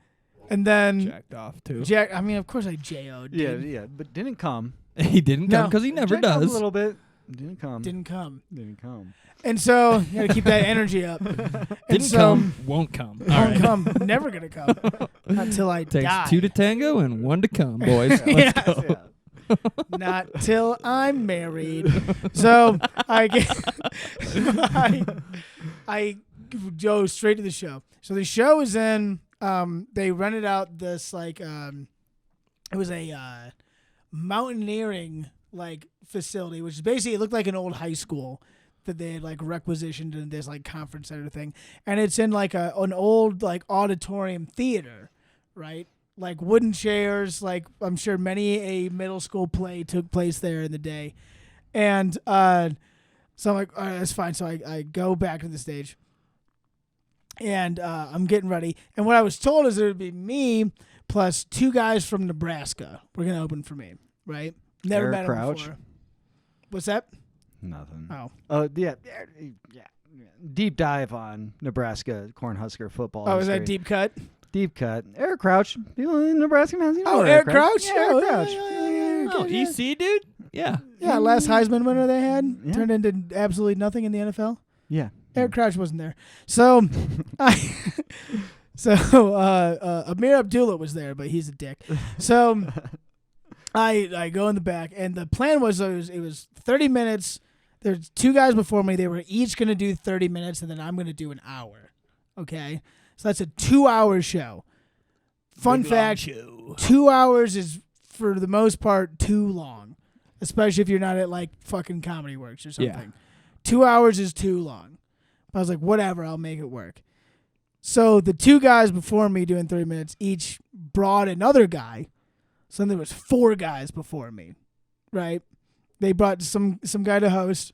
D: and then
C: Jacked off too.
D: I mean, of course I JO'd. dude.
B: Yeah, but didn't come.
C: He didn't come
D: No.
C: because he never
B: Jacked up
C: does.
B: a little bit. Didn't come.
D: Didn't come.
B: Didn't come.
D: And so you got to keep that energy up.
C: Didn't come. Won't come. All
D: Won't
C: right.
D: come. Never gonna come until I
C: Takes
D: die.
C: 2 to tango and 1 to come, boys. Let's
D: Yes.
C: go.
D: Not till I'm married. So I go straight to the show. So the show is in. They rented out this like it was a mountaineering like facility, which is basically it looked like an old high school that they had like requisitioned in this like conference center thing, and it's in like an old like auditorium theater, right? Like wooden chairs, like I'm sure many a middle school play took place there in the day. And so I'm like, all right, that's fine. So I go back to the stage and I'm getting ready. And what I was told is it would be me plus 2 guys from Nebraska were going to open for me, right? Never
B: Eric
D: met them
B: Crouch?
D: before. What's that?
B: Nothing.
D: Oh.
B: Yeah. Deep dive on Nebraska Cornhusker football.
D: Oh, is that
B: history.
D: deep cut?
B: Deep cut. Eric Crouch. People in Nebraska fans, you know
D: Oh, Eric Crouch?
B: Yeah, Eric
D: Oh,
B: Crouch.
D: yeah.
C: Oh, EC, dude? Yeah.
D: Yeah, last Heisman winner they had
B: Yeah.
D: turned into absolutely nothing in the NFL.
B: Yeah.
D: Eric Crouch wasn't there. So, Amir Abdullah was there, but he's a dick. So, I go in the back, and the plan was it was 30 minutes. There's 2 guys before me. They were each going to do 30 minutes, and then I'm going to do an hour. Okay? So that's a 2-hour show. Fun fact, 2 hours is, for the most part, too long, especially if you're not at, like, fucking Comedy Works or something.
C: Yeah.
D: 2 hours is too long. I was like, whatever, I'll make it work. So the 2 guys before me doing 30 minutes each brought another guy. So then there was 4 guys before me, right? They brought some guy to host,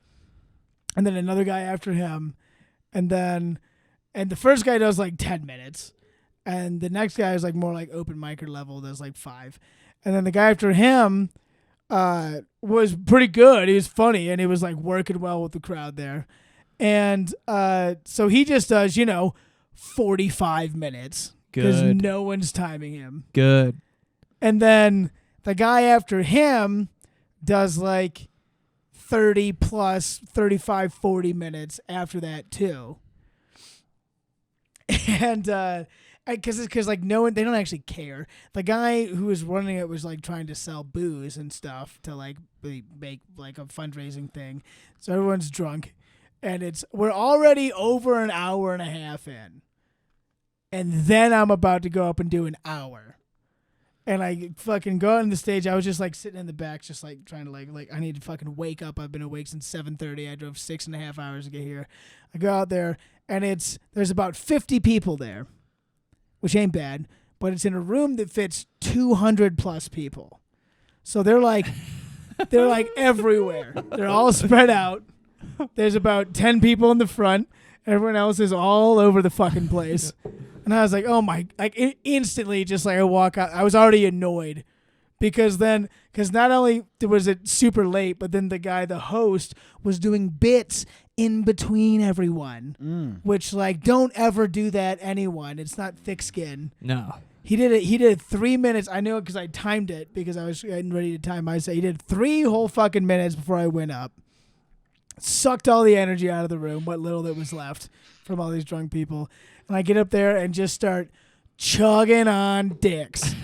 D: and then another guy after him, and the first guy does like 10 minutes, and the next guy is like more like open micer level, does like 5, and then the guy after him was pretty good. He was funny, and he was like working well with the crowd there. And so he just does, 45 minutes because
C: Good.
D: no one's timing him.
C: Good.
D: And then the guy after him does like 30 plus 35, 40 minutes after that too. And because like no one, they don't actually care. The guy who was running it was like trying to sell booze and stuff to like make like a fundraising thing. So everyone's drunk. And we're already over an hour and a half in. and then I'm about to go up and do an hour. And I fucking go on the stage. I was just like sitting in the back, just like trying to like I need to fucking wake up. I've been awake since 7:30. I drove 6.5 hours to get here. I go out there, and there's about 50 people there, which ain't bad, but it's in a room that fits 200 plus people. So they're like everywhere. They're all spread out. There's about 10 people in the front. Everyone else is all over the fucking place. And I was like, oh my, like instantly, just like I walk out, I was already annoyed because not only was it super late, but then the host was doing bits in between everyone, which like, don't ever do that, anyone. It's not thick skin.
C: No.
D: He did 3 minutes. I know it because I timed it because I was getting ready to time. I said he did 3 whole fucking minutes before I went up. Sucked all the energy out of the room, what little that was left from all these drunk people. And I get up there and just start chugging on dicks.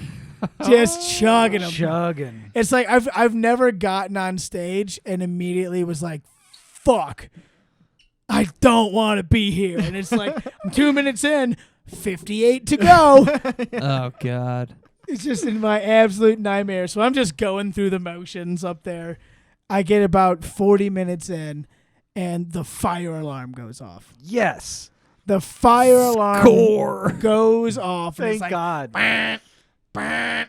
D: Just chugging them.
B: Chugging.
D: It's like I've never gotten on stage and immediately was like, fuck, I don't want to be here. And it's like, I'm 2 minutes in, 58 to go.
C: Oh, God.
D: It's just in my absolute nightmare. So I'm just going through the motions up there. I get about 40 minutes in, and the fire alarm goes off.
B: Yes.
D: The fire alarm
B: Score.
D: goes off. And
B: Thank
D: it's like,
B: God.
D: "Bah, bah,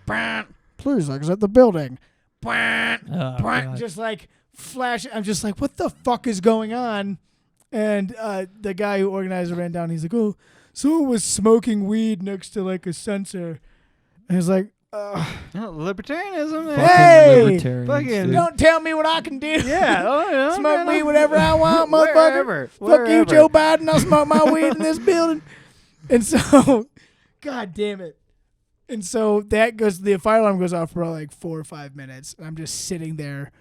D: bah. Please exit the building. Bah,
C: Oh,
D: bah."
C: God.
D: Just like flash. I'm just like, what the fuck is going on? And the guy who organized it ran down. He's like, oh, someone was smoking weed next to like a sensor. And he's like,
B: Libertarianism.
C: Fucking
D: Hey!
C: libertarians,
B: Fucking-
C: dude.
D: don't tell me what I can do.
B: Yeah. Oh, yeah.
D: Smoke me whatever I want, motherfucker.
B: Wherever.
D: Fuck you,
B: Wherever.
D: Joe Biden. I'll smoke my weed in this building. And so, God damn it. And so the fire alarm goes off for like 4 or 5 minutes. And I'm just sitting there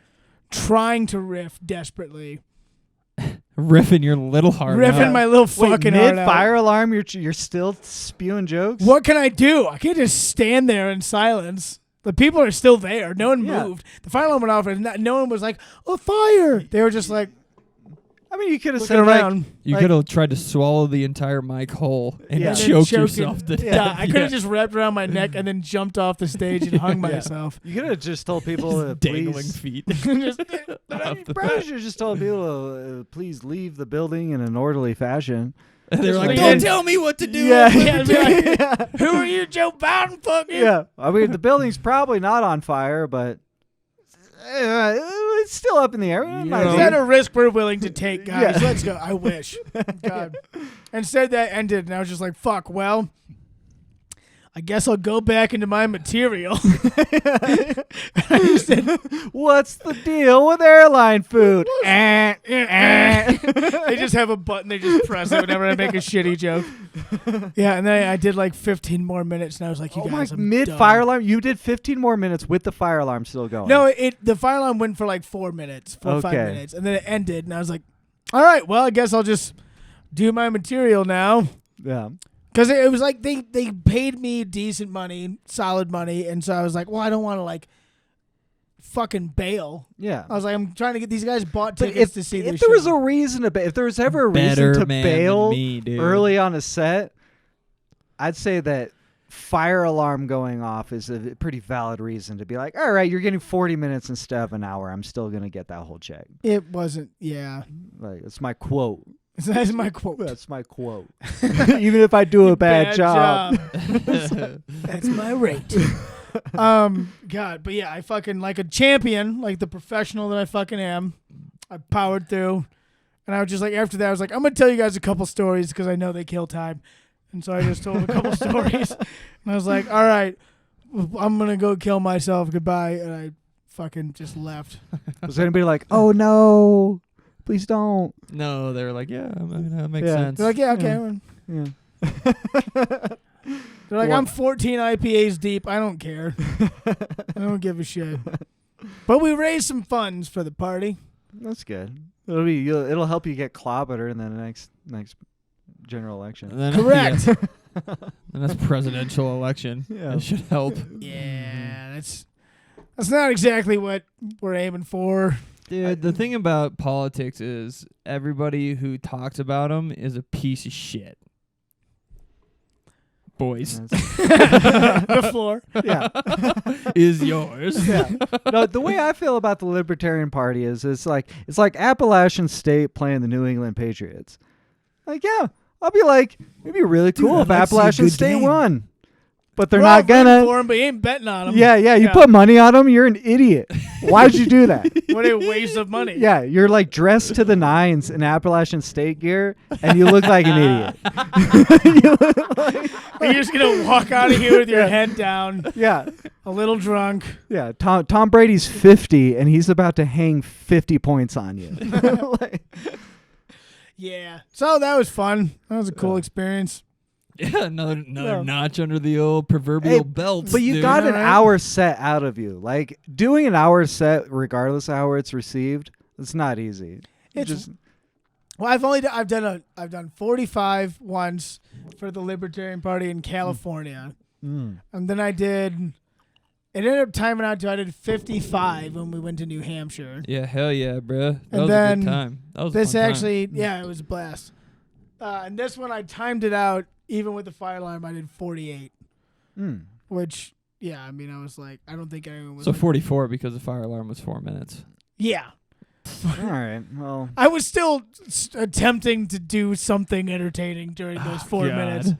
D: trying to riff desperately.
C: Riffing your little heart
D: Riffing
C: out.
D: my little
B: Wait,
D: fucking heart
B: mid
D: out.
B: fire alarm, you're still spewing jokes?
D: What can I do? I can't just stand there in silence. The people are still there. No one
B: Yeah.
D: moved. The fire alarm went off, and no one was like, "Oh, fire!" They were just like
B: I mean, you could have
D: looking
B: said
D: around.
C: You
B: like-
C: could have tried to swallow the entire mic whole and
B: Yeah.
D: And then
C: choke
D: choking.
C: yourself to
D: Yeah,
C: death.
D: I could have just wrapped around my neck and then jumped off the stage and hung myself.
B: You could have just told people to
C: dangling
B: please.
C: feet.
D: Just-
C: off the
B: Probably should have just told people to please leave the building in an orderly fashion.
C: And they're like,
B: like-
C: don't tell me what to do.
B: Yeah.
D: Yeah, be like, who are you, Joe Biden? Fuck you.
B: Yeah. I mean, the building's probably not on fire, but it's still up in the air. It might
D: Is
B: be.
D: that a risk we're willing to take, guys?
B: Yeah.
D: Let's go. I wish. God. Instead, that ended, and I was just like, fuck, well, I guess I'll go back into my material. I said,
B: What's the deal with airline food?
D: they just have a button they just press it whenever I make a shitty joke. Yeah, and then I did like 15 more minutes, and I was like, you
B: Oh my!
D: guys, I'm
B: Mid
D: done.
B: fire alarm, you did 15 more minutes with the fire alarm still going.
D: No, the fire alarm went for like 4 minutes, 4 or 5
B: Okay.
D: minutes, and then it ended, and I was like, all right, well, I guess I'll just do my material now.
B: Yeah.
D: Because it was like they paid me decent money, solid money, and so I was like, well, I don't want to like fucking bail.
B: Yeah.
D: I was like, I'm trying to get these guys bought
B: But
D: tickets
B: if,
D: to see this
B: if there was
D: show.
B: a reason to if there was ever a
C: Better
B: reason to
C: man
B: bail
C: than me, dude.
B: early on a set, I'd say that fire alarm going off is a pretty valid reason to be like, all right, you're getting 40 minutes instead of an hour. I'm still gonna get that whole check.
D: It wasn't, yeah.
B: Like it's my quote.
D: That's my quote.
B: That's my quote. Even if I do a bad job.
D: That's my rate. God, but yeah, I fucking like a champion, like the professional that I fucking am. I powered through, and I was just like, after that, I was like, I'm gonna tell you guys a couple stories because I know they kill time, and so I just told a couple stories, and I was like, all right, I'm gonna go kill myself. Goodbye, and I fucking just left.
B: Was anybody like, oh no, please don't?
C: No, they were like, yeah, I mean, that makes
B: Yeah.
C: sense.
D: They're like, yeah, okay.
B: Yeah.
D: They're like,
B: Well-
D: I'm 14 IPAs deep. I don't care. I don't give a shit. But we raised some funds for the party.
B: That's good. It'll help you get clobbered in the next general election.
C: And then,
D: Correct.
C: Yeah. And that's presidential election.
B: Yeah.
C: It should help.
D: Yeah, that's not exactly what we're aiming for.
C: Dude, the thing about politics is everybody who talks about them is a piece of shit. boys,
D: The floor.
B: Yeah.
C: is yours.
B: Yeah. No, the way I feel about the Libertarian Party is it's like Appalachian State playing the New England Patriots. Like, yeah, I'll be like, it'd be really cool if
D: I'd like to see a
B: Appalachian
D: good
B: State
D: game.
B: won. But they're
D: We're all
B: not gonna.
D: rooting for him, but you ain't betting on him.
B: Yeah, you put money on them, you're an idiot. Why'd you do that?
D: What a waste of money.
B: Yeah, you're like dressed to the nines in Appalachian State gear, and you look like an idiot. You look like-
D: You're just gonna walk out of here with your head down,
B: yeah,
D: a little drunk.
B: yeah. Tom Brady's 50, and he's about to hang 50 points on you. Like,
D: Yeah. So that was fun. That was a cool experience.
C: Yeah, another
B: Yeah.
C: notch under the old proverbial
B: Hey,
C: belt.
B: but you
C: dude.
B: got an
D: Alright.
B: hour set out of you. Like doing an hour set, regardless of how it's received, it's not easy.
D: It's
B: Just
D: Well, I've done 45 once for the Libertarian Party in California, and then it ended up timing out to I did 55 when we went to New Hampshire.
C: Yeah, hell yeah, bruh. That
D: And
C: was a
D: then
C: good time. That was a
D: This
C: fun time.
D: actually, yeah, it was a blast. And this one I timed it out even with the fire alarm. I did 48, which yeah, I mean I was like I don't think anyone was.
C: So
D: like,
C: 44 because the fire alarm was 4 minutes.
D: yeah.
B: all right. Well,
D: I was still attempting to do something entertaining during those 4 minutes.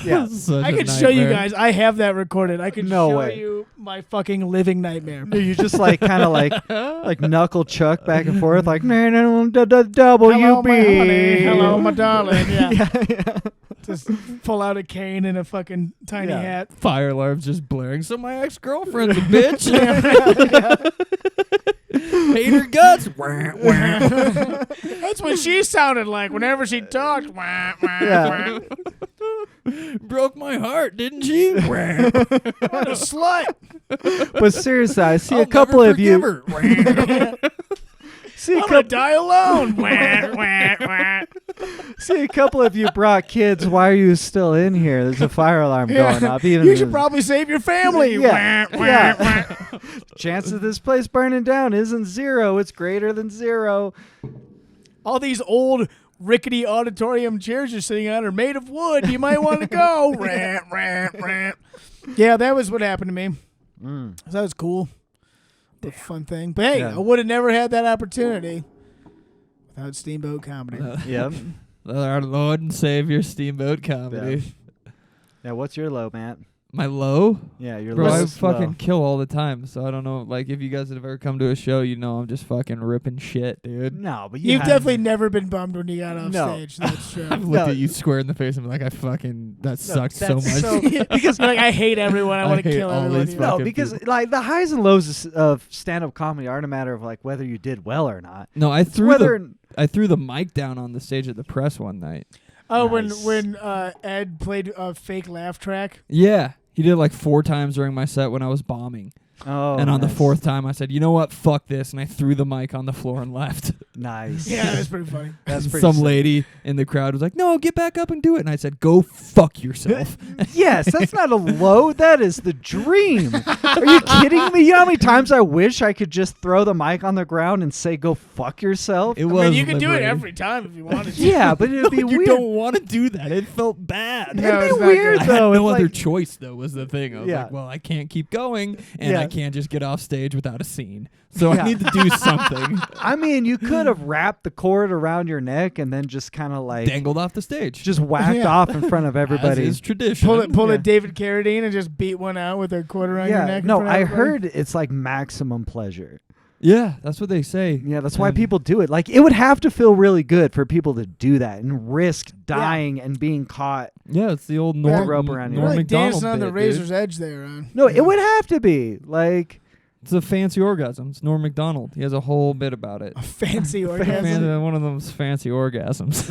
B: yeah.
C: Such
D: I
C: a
D: can show you
C: nightmare.
D: guys. I have that recorded. I can
B: No
D: show
B: way.
D: you my fucking living nightmare.
B: You just like kind of like knuckle chuck back and forth like
D: Hello,
B: WB.
D: my honey. Hello, my darling. Yeah.
B: yeah.
D: Just pull out a cane and a fucking tiny
B: Yeah.
D: hat.
C: Fire alarm's just blaring. So my ex-girlfriend's a bitch. Hate her guts.
D: That's what she sounded like whenever she talked.
B: Yeah.
C: Broke my heart, didn't she?
D: What a slut.
B: But seriously, I see
C: I'll
B: a couple
C: never
B: of you.
C: forgive her.
B: See a
D: I'm gonna
B: couple.
D: die alone.
B: See a couple of you brought kids. Why are you still in here? There's a fire alarm going off. Even
D: You should probably save your family.
B: Yeah. Yeah. Chance of this place burning down isn't 0. It's greater than 0.
D: All these old rickety auditorium chairs you're sitting on are made of wood. You might want to go. Yeah, that was what happened to me. So that was cool. The fun thing. But hey,
B: Yeah.
D: I would have never had that opportunity without Steamboat Comedy.
B: Yep.
C: Our Lord and Savior Steamboat Comedy.
B: Yeah. What's your low, Matt?
C: My low?
B: Yeah, your
C: Bro, I
B: lowest
C: fucking
B: low.
C: kill all the time, so I don't know. Like, if you guys have ever come to a show, you know I'm just fucking ripping shit, dude.
B: No, but you
D: You've
B: had-
D: definitely never been bummed when you got off
B: No.
D: stage. That's true.
C: I've looked at you square in the face and been like, that sucks so much.
B: that's
D: Because like I hate everyone. I want to
C: hate
D: kill
C: all
D: everyone.
C: these
B: No,
C: fucking
B: because
C: people.
B: like the highs and lows of stand-up comedy aren't a matter of like whether you did well or not.
C: No, I
B: It's
C: threw
B: whether
C: I threw the mic down on the stage at the press one night.
D: Oh,
B: Nice.
D: when Ed played a fake laugh track.
C: Yeah, he did it like 4 times during my set when I was bombing. And on the
B: nice.
C: 4th time, I said, you know what? Fuck this. And I threw the mic on the floor and left.
B: Nice.
D: Yeah, that's pretty funny.
B: That's pretty
C: Some
B: sick.
C: lady in the crowd was like, no, get back up and do it. And I said, go fuck yourself.
B: Yes, that's not a low. That is the dream. Are you kidding me? You know how many times I wish I could just throw the mic on the ground and say, "Go fuck yourself."
C: It
D: I
C: was
D: mean, you can do it
C: liberating.
D: every time if you wanted to.
B: Yeah, but it'd be
C: You
B: weird.
C: don't want to do that. It felt bad.
D: No,
B: It'd
D: it's
B: be
D: not
B: weird
C: I
D: good.
C: had
B: though.
C: no
B: if,
C: other
B: like-
C: choice, though, was the thing. I was
B: Yeah.
C: like, well, I can't keep going, and
B: Yeah.
C: I can't just get off stage without a scene. So
B: Yeah.
C: I need to do something.
B: I mean, you could have wrapped the cord around your neck and then just kind of like
C: Dangled off the stage.
B: just whacked
D: Yeah.
B: off in front of everybody.
C: As is tradition.
D: Pull
B: Yeah.
D: a David Carradine and just beat one out with a quarter on your
B: Yeah,
D: neck. in
B: no,
D: front of
B: I
D: everybody.
B: heard it's like maximum pleasure.
C: Yeah, that's what they say.
B: Yeah, that's why
C: And-
B: people do it. Like, it would have to feel really good for people to do that and risk dying and being caught.
C: Yeah, it's the old
D: Yeah.
C: Norm,
B: Rope around your
D: You're
C: Norm
D: like
C: Macdonald
D: dancing on the
C: bit,
D: razor's
C: dude.
D: edge there.
B: No, it would have to be like
C: It's a fancy orgasm. It's Norm Macdonald. He has a whole bit about it.
D: A fancy
C: Fan-
D: orgasm.
C: one of those fancy orgasms.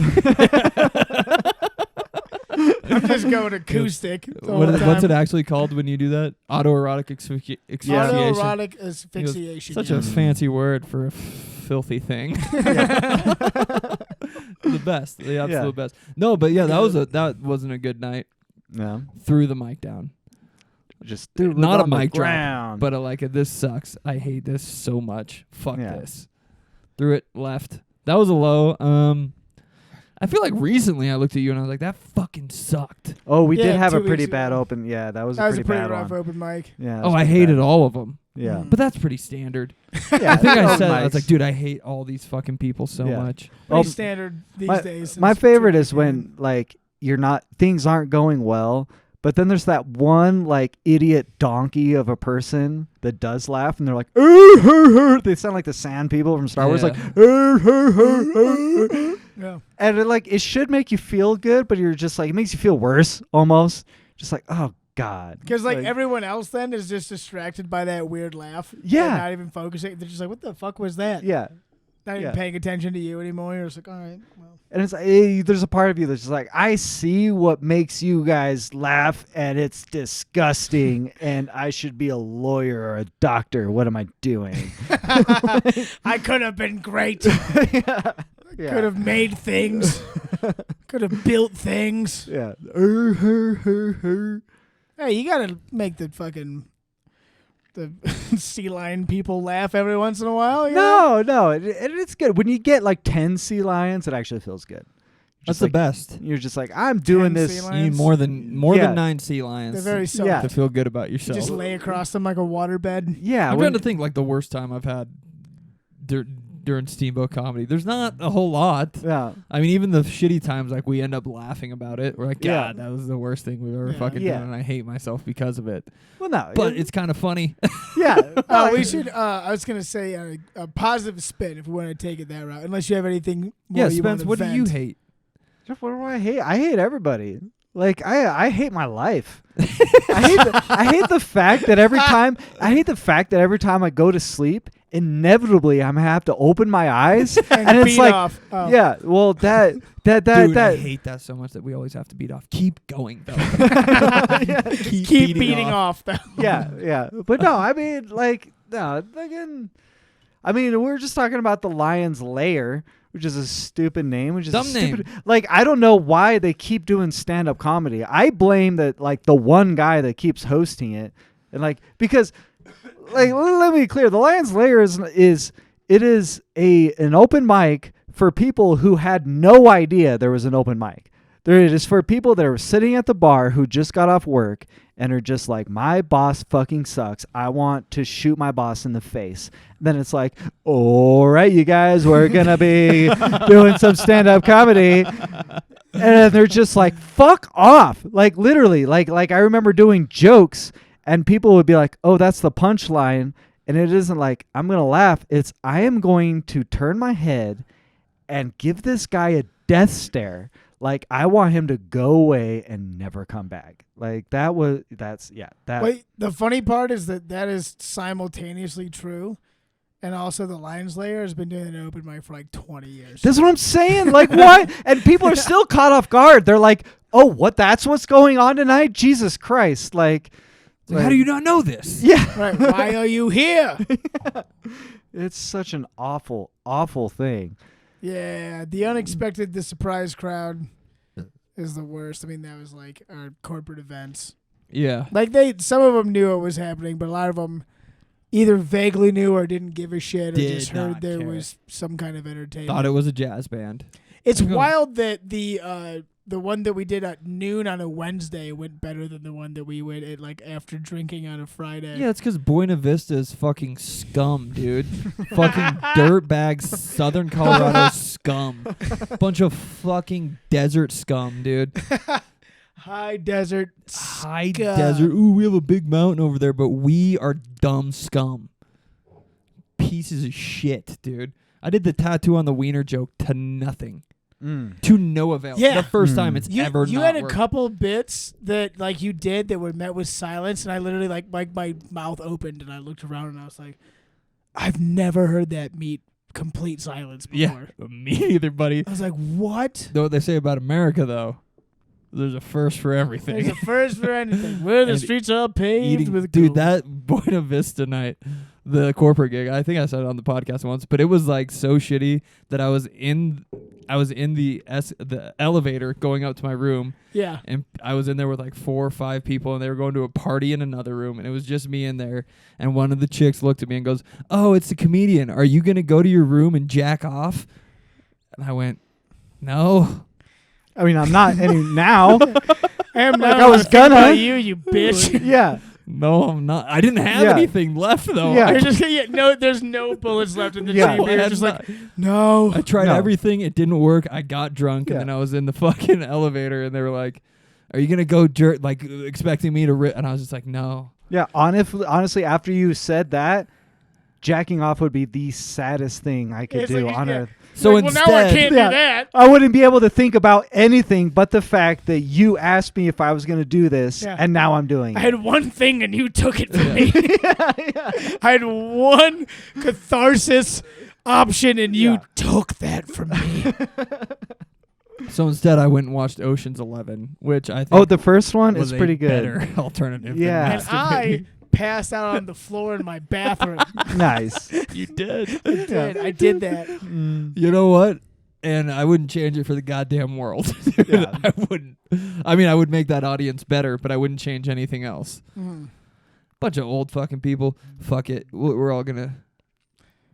D: I'm just going acoustic. the whole
C: What's
D: time.
C: it actually called when you do that? Autoerotic asphyxiation.
D: Autoerotic
C: He goes,
D: asphyxiation.
C: Such
D: yeah.
C: a fancy word for a filthy thing. The best, the absolute best. No, but yeah, that wasn't a good night.
B: no,
C: Threw the mic down,
B: just threw it
C: not a
B: on the
C: mic drop,
B: ground.
C: but this sucks. I hate this so much. Fuck
B: Yeah.
C: this. Threw it left. That was a low. I feel like recently I looked at you and I was like, that fucking sucked.
B: Oh, we did
D: Yeah,
B: have
D: 2
B: a pretty
D: weeks
B: bad
D: ago.
B: open. Yeah, that was
D: That
B: a
D: was a
B: pretty
D: pretty
B: bad
D: rough
B: one.
D: open mic.
B: Yeah.
C: Oh, I hated all of them.
B: Yeah.
C: But that's pretty standard.
B: Yeah,
C: I think I
B: those
C: said, I was
B: mics.
C: like, dude, I hate all these fucking people so
B: Yeah.
C: much.
D: Pretty
B: Oh,
D: standard these days.
B: My
D: since
B: favorite
D: Jimmy
B: is when
D: Fallon.
B: like things aren't going well, but then there's that one like idiot donkey of a person that does laugh, and they're like, they sound like the sand people from Star Wars,
C: Yeah.
B: like,
D: Yeah.
B: and it should make you feel good, but you're just like, it makes you feel worse almost, just like, oh god,
D: Because like everyone else then is just distracted by that weird laugh.
B: Yeah.
D: They're not even focusing. They're just like, what the fuck was that?
B: yeah.
D: Not even
B: yeah.
D: paying attention to you anymore. You're just like, all right, well.
B: And it's there's a part of you that's just like, I see what makes you guys laugh, and it's disgusting, and I should be a lawyer or a doctor. What am I doing?
D: I could have been great.
B: yeah.
D: Could have made things. Could have built things.
B: Yeah.
D: Hey, you gotta make the sea lion people laugh every once in a while. You know?
B: No, it's good. When you get like 10 sea lions, it actually feels good.
C: That's
B: Just like,
C: the best.
B: You're just like, I'm doing
D: 10
B: this.
D: sea
C: You
D: lions?
C: need more than
B: Yeah.
C: 9 sea lions
D: They're very soft.
B: Yeah.
C: to feel good about
D: You
C: yourself.
D: just lay across them like a waterbed.
B: Yeah.
C: I'm
B: when-
C: trying to think like the worst time I've had during Steamboat Comedy. There's not a whole lot.
B: Yeah.
C: I mean, even the shitty times, like we end up laughing about it. We're like,
B: Yeah.
C: God, that was the worst thing we've ever
D: Yeah.
C: fucking
B: Yeah.
C: done, and I hate myself because of it.
B: Well, no.
C: But it's kind of funny.
B: yeah.
D: We should. I was gonna say a positive spin if we want to take it that route. Unless you have anything more
C: Yeah,
D: you
C: Spence,
D: wanna
C: what do you
D: vent.
C: hate?
B: What do I hate? I hate everybody. Like I hate my life. I hate the fact that every time I go to sleep, inevitably I'm gonna have to open my eyes and it's
D: beat
B: like
D: off. Oh.
B: yeah, well that
C: Dude, I
B: that
C: hate that so much that we always have to beat off. Keep going, though.
D: Keep beating off. Though.
B: yeah. But no, I mean like no, again, I mean we're just talking about the Lion's Lair, which is a stupid name, which is
C: Dumb
B: a stupid
C: name.
B: like I don't know why they keep doing stand-up comedy. I blame that like the one guy that keeps hosting it, and like because like let me be clear, the Lion's Lair is an open mic for people who had no idea there was an open mic. There it is for people that are sitting at the bar who just got off work and are just like, my boss fucking sucks. I want to shoot my boss in the face. Then it's like, all right, you guys, we're going to be doing some stand-up comedy. And they're just like, fuck off. Like literally, like I remember doing jokes and people would be like, oh, that's the punchline. And it isn't like, I'm going to laugh. It's, I am going to turn my head and give this guy a death stare. Like, I want him to go away and never come back. Like, that.
D: But the funny part is that is simultaneously true. And also the Lion's Lair has been doing an open mic for like 20 years.
B: That's what I'm saying. Like, what? And people are still caught off guard. They're like, oh, that's what's going on tonight? Jesus Christ. Like
C: How do you not know this?
B: Yeah.
D: Right. Why are you here?
B: It's such an awful, awful thing.
D: Yeah, the unexpected, the surprise crowd is the worst. I mean, that was like our corporate events.
C: Yeah.
D: Like some of them knew what was happening, but a lot of them either vaguely knew or didn't give a shit, or
C: Did
D: just heard
C: not
D: there
C: care.
D: was some kind of entertainment.
C: Thought it was a jazz band.
D: It's
C: Go.
D: wild that the one that we did at noon on a Wednesday went better than the one that we went at like after drinking on a Friday.
C: Yeah, it's because Buena Vista is fucking scum, dude. Fucking dirtbag Southern Colorado scum. Bunch of fucking desert scum, dude.
D: High desert.
C: High
D: scum.
C: desert. Ooh, we have a big mountain over there, but we are dumb scum. Pieces of shit, dude. I did the tattoo on the wiener joke to nothing. To no avail.
D: Yeah.
C: The first time it's
D: You
C: ever
D: you
C: not
D: had a
C: worked.
D: couple bits that like you did that were met with silence, and I literally like my mouth opened and I looked around and I was like, I've never heard that meet complete silence before.
C: Yeah, me neither, buddy.
D: I was like, what?
C: Know what they say about America, though? There's a first for everything.
D: There's a first for anything. Where the
C: And
D: streets are paved with
C: dude,
D: gold.
C: that Buena Vista night, the corporate gig, I think I said it on the podcast once, but it was like so shitty that I was in the elevator going up to my room,
D: Yeah.
C: and I was in there with like 4 or 5 people, and they were going to a party in another room, and it was just me in there. And one of the chicks looked at me and goes, "Oh, it's the comedian. Are you gonna go to your room and jack off?" And I went, "No."
B: I mean, I'm not any now.
D: I am
B: Like,
D: now
B: I was
D: thinking
B: gonna.
D: about you bitch.
B: Yeah.
C: No, I'm not. I didn't have
B: Yeah.
C: anything left though.
B: Yeah.
D: You're just no. There's no bullets left in the
B: Yeah.
D: chamber.
C: I
D: You're
C: had
D: just
C: not-
D: like, no.
C: I tried
B: No.
C: everything. It didn't work. I got drunk,
B: Yeah.
C: and then I was in the fucking elevator, and they were like, "Are you gonna go jerk?" Like expecting me to rip, and I was just like, "No."
B: Yeah. Honestly, after you said that, jacking off would be the saddest thing I could
D: It's
B: do
D: like,
B: on
D: yeah.
B: earth.
C: So
D: Like, well, now I
C: instead,
D: can't
B: Yeah.
D: do that.
B: I wouldn't be able to think about anything but the fact that you asked me if I was going to do this,
D: Yeah.
B: and now I'm doing
D: I
B: it.
D: had one thing and you took it from me.
B: Yeah.
D: I had one catharsis option and you
B: Yeah.
D: took that from me.
C: so instead, I went and watched Ocean's 11, which I think
B: Oh, the first one
C: was
B: is
C: a
B: pretty good.
C: better alternative. than
B: Yeah.
D: And I
C: masturbating.
D: passed out on the floor in my bathroom.
B: Nice.
C: You did.
D: I did that.
C: You know what? And I wouldn't change it for the goddamn world. Dude,
B: Yeah.
C: I wouldn't. I mean, I would make that audience better, but I wouldn't change anything else. Bunch of old fucking people. Fuck it. We're all gonna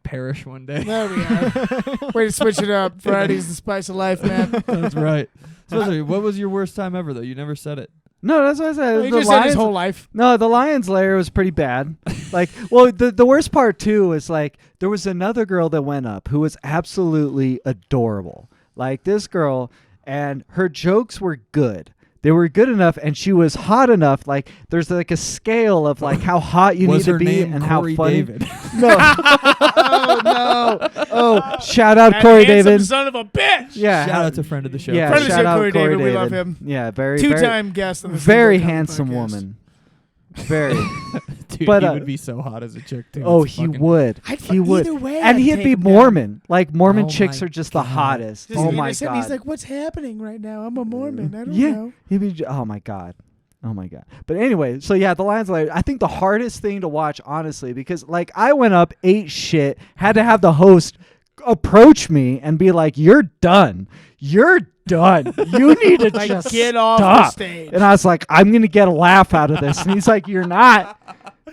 C: perish one day.
D: There we are. Way to switch it up. Friday's the spice of life, man.
C: That's right. Spencer, what was your worst time ever, though? You never said it.
B: No, that's what I said.
D: He
B: The
D: just said his
B: Lions-
D: whole life.
B: No, the Lion's Lair was pretty bad. Like, well, the worst part too is like there was another girl that went up who was absolutely adorable. Like this girl, and her jokes were good. They were good enough, and she was hot enough. Like there's like a scale of like how hot you
C: was
B: need
C: her
B: to be
C: name
B: and
C: Corey
B: how funny.
C: David?
B: No. Oh no. Oh, shout out
D: That
B: Corey
D: handsome
B: David.
D: son of a bitch.
B: Yeah.
C: Shout out to friend of the show.
B: Yeah,
D: Friend of the
B: shout
D: show,
B: out
D: Corey
B: Corey
D: David. We
B: David.
D: love him.
B: Yeah, very
D: Two-time guest on the
B: very
D: Steamboat Comedy
B: handsome
D: podcast.
B: woman. Very.
C: Dude,
B: But,
C: he
B: uh,
C: would be so hot as a chick too.
B: Oh,
C: It's
B: he
C: fucking-
B: would.
D: He
B: would.
D: Either way,
B: And
D: I'd
B: he'd
D: take
B: be
D: him down.
B: Mormon. Like Mormon
C: Oh
B: chicks
C: my
B: are just
C: God.
B: the hottest.
D: Just
B: Oh my
D: innocent.
B: god.
D: He's like, what's happening right now? I'm a Mormon. I don't
B: yeah.
D: know.
B: He'd be. Oh my god. Oh my god. But anyway, so yeah, the Lions Lair. I think the hardest thing to watch, honestly, because like I went up, ate shit, had to have the host approach me and be like, "You're done. You're done. You need to
D: Like,
B: just
D: get off
B: stop."
D: the stage.
B: And I was like, "I'm gonna get a laugh out of this." And he's like, "You're not.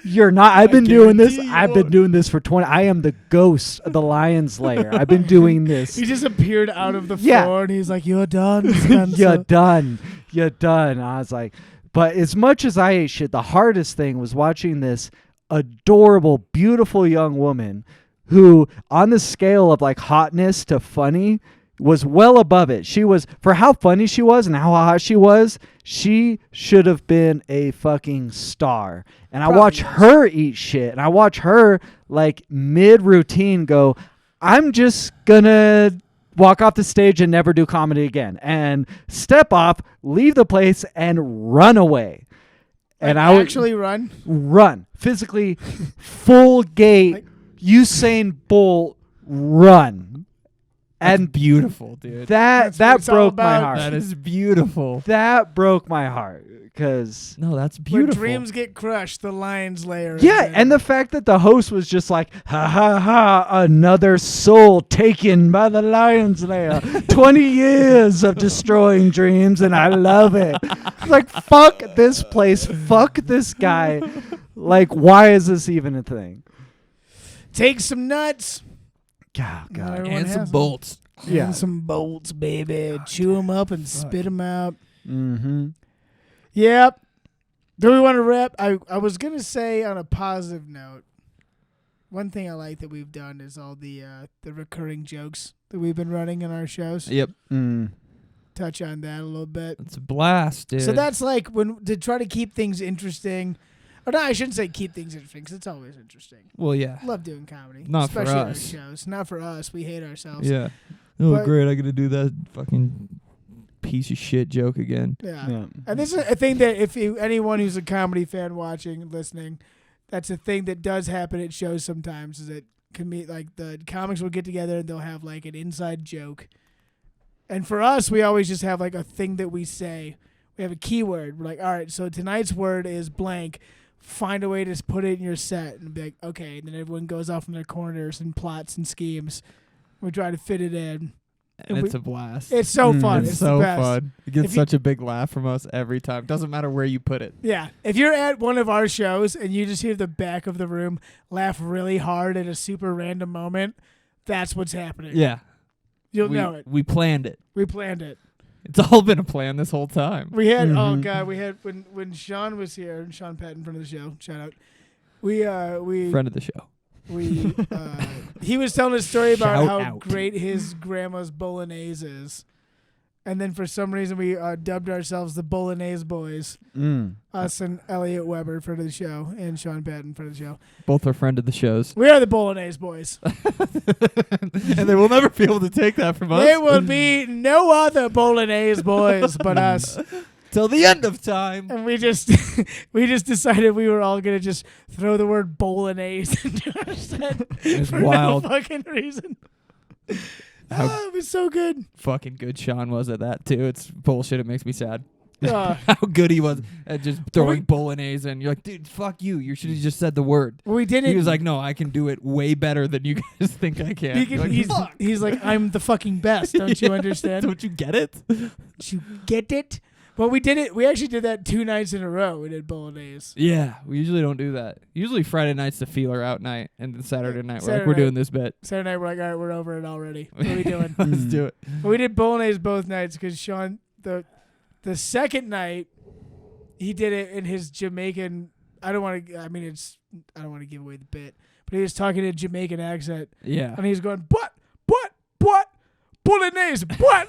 B: You're not. I've been doing this.
C: guarantee you
B: I've been
C: won't."
B: doing this for 20. I am the ghost of the Lion's Lair. I've been doing this.
D: He just appeared out of the
B: Yeah.
D: floor and he's like, you're done, Spencer.
B: You're done. You're done." I was like, but as much as I ate shit, the hardest thing was watching this adorable, beautiful young woman who, on the scale of like hotness to funny, was well above it. She was, for how funny she was and how hot she was, she should have been a fucking star. And I
D: Probably
B: watch
D: is.
B: her eat shit, and I watch her like mid-routine go, "I'm just gonna walk off the stage and never do comedy again," and step off, leave the place, and run away. And
D: Like,
B: I would
D: actually run.
B: run physically, full gait,
D: Like-
B: Usain Bolt run,
C: That's
B: and
C: beautiful, dude.
D: That's what
B: that
D: it's all
B: broke my
D: about.
B: heart.
C: That is beautiful.
B: That broke my heart because.
C: No, that's
D: When
C: beautiful.
D: dreams get crushed, the Lion's Lair. is
B: Yeah,
D: there.
B: and the fact that the host was just like, "Ha ha ha, another soul taken by the Lion's Lair. 20 years of destroying dreams, and I love it." Like, fuck this place. Fuck this guy. Like, why is this even a thing?
D: Take some nuts.
B: God, God.
D: Everyone
C: and
D: has
C: some
D: them.
C: bolts.
B: Yeah.
D: And some bolts, baby. Chew them up and spit them out.
B: Mm-hmm.
D: Yep. Do we want to wrap? I was going to say on a positive note, one thing I like that we've done is all the recurring jokes that we've been running in our shows.
C: Yep.
D: Touch on that a little bit.
C: It's a blast, dude.
D: So that's like when to try to keep things interesting. Or no, I shouldn't say keep things interesting because it's always interesting.
C: well, yeah.
D: Love doing comedy.
C: Not for
D: especially
C: us.
D: our shows. Not for us. We hate ourselves.
C: Yeah. Oh,
D: But-
C: great. I got to do that fucking piece of shit joke again.
D: Yeah.
B: Yeah.
D: And this is a thing that if anyone who's a comedy fan watching and listening, that's a thing that does happen at shows sometimes. Is it can be like the comics will get together and they'll have like an inside joke. And for us, we always just have like a thing that we say. We have a keyword. We're like, all right, so tonight's word is blank. Find a way to put it in your set and be like, okay. And then everyone goes off in their corners and plots and schemes. We try to fit it in.
C: And
D: And
C: it's a blast.
D: It's so fun.
C: It's
D: It's
C: so
D: the best.
C: fun. It gets
D: If you-
C: such a big laugh from us every time. Doesn't matter where you put it.
D: Yeah. If you're at one of our shows and you just hear the back of the room laugh really hard at a super random moment, that's what's happening.
C: Yeah.
D: You'll
C: we,
D: know it.
C: We planned it.
D: We planned it.
C: It's all been a plan this whole time.
D: We had when Sean was here, Sean Patton, friend of the show, shout out. We
C: Friend of the show.
D: He was telling a story about
C: Shout
D: how
C: out.
D: great his grandma's bolognese is. And then for some reason we dubbed ourselves the Bolognese Boys. Us and Elliot Weber, friend of the show, and Sean Patton, friend of the show.
C: Both are friend of the shows.
D: We are the Bolognese Boys.
C: And they will never be able to take that from us.
D: There will be no other Bolognese Boys but us.
C: Till the end of time.
D: And we just decided we were all gonna just throw the word bolognese into our set
C: It's
D: for
C: wild.
D: no fucking reason.
C: How
D: It was so good.
C: fucking good Sean was at that, too. It's bullshit. It makes me sad.
D: Uh,
C: How good he was at just throwing bolognese in. You're like, dude, fuck you. You should have just said the word.
D: we did it.
C: He was like, no, I can do it way better than you guys think I can. You're like, fuck.
D: he's like, I'm the fucking best. Don't you understand?
C: Don't you get it?
D: Don't you get it? Well, we did it. We actually did that 2 nights in a row. We did bolognese.
C: Yeah, we usually don't do that. Usually Friday night's the feeler out night, and then Saturday night we're
D: Saturday
C: like, we're
D: night.
C: doing this bit.
D: Saturday night, we're like, all right, we're over it already. What are we doing?
C: Let's do it.
D: But we did bolognese both nights because Sean, the second night, he did it in his Jamaican. I don't want to give away the bit, but he was talking in a Jamaican accent,
C: Yeah.
D: and he was going, but, bolognese, but.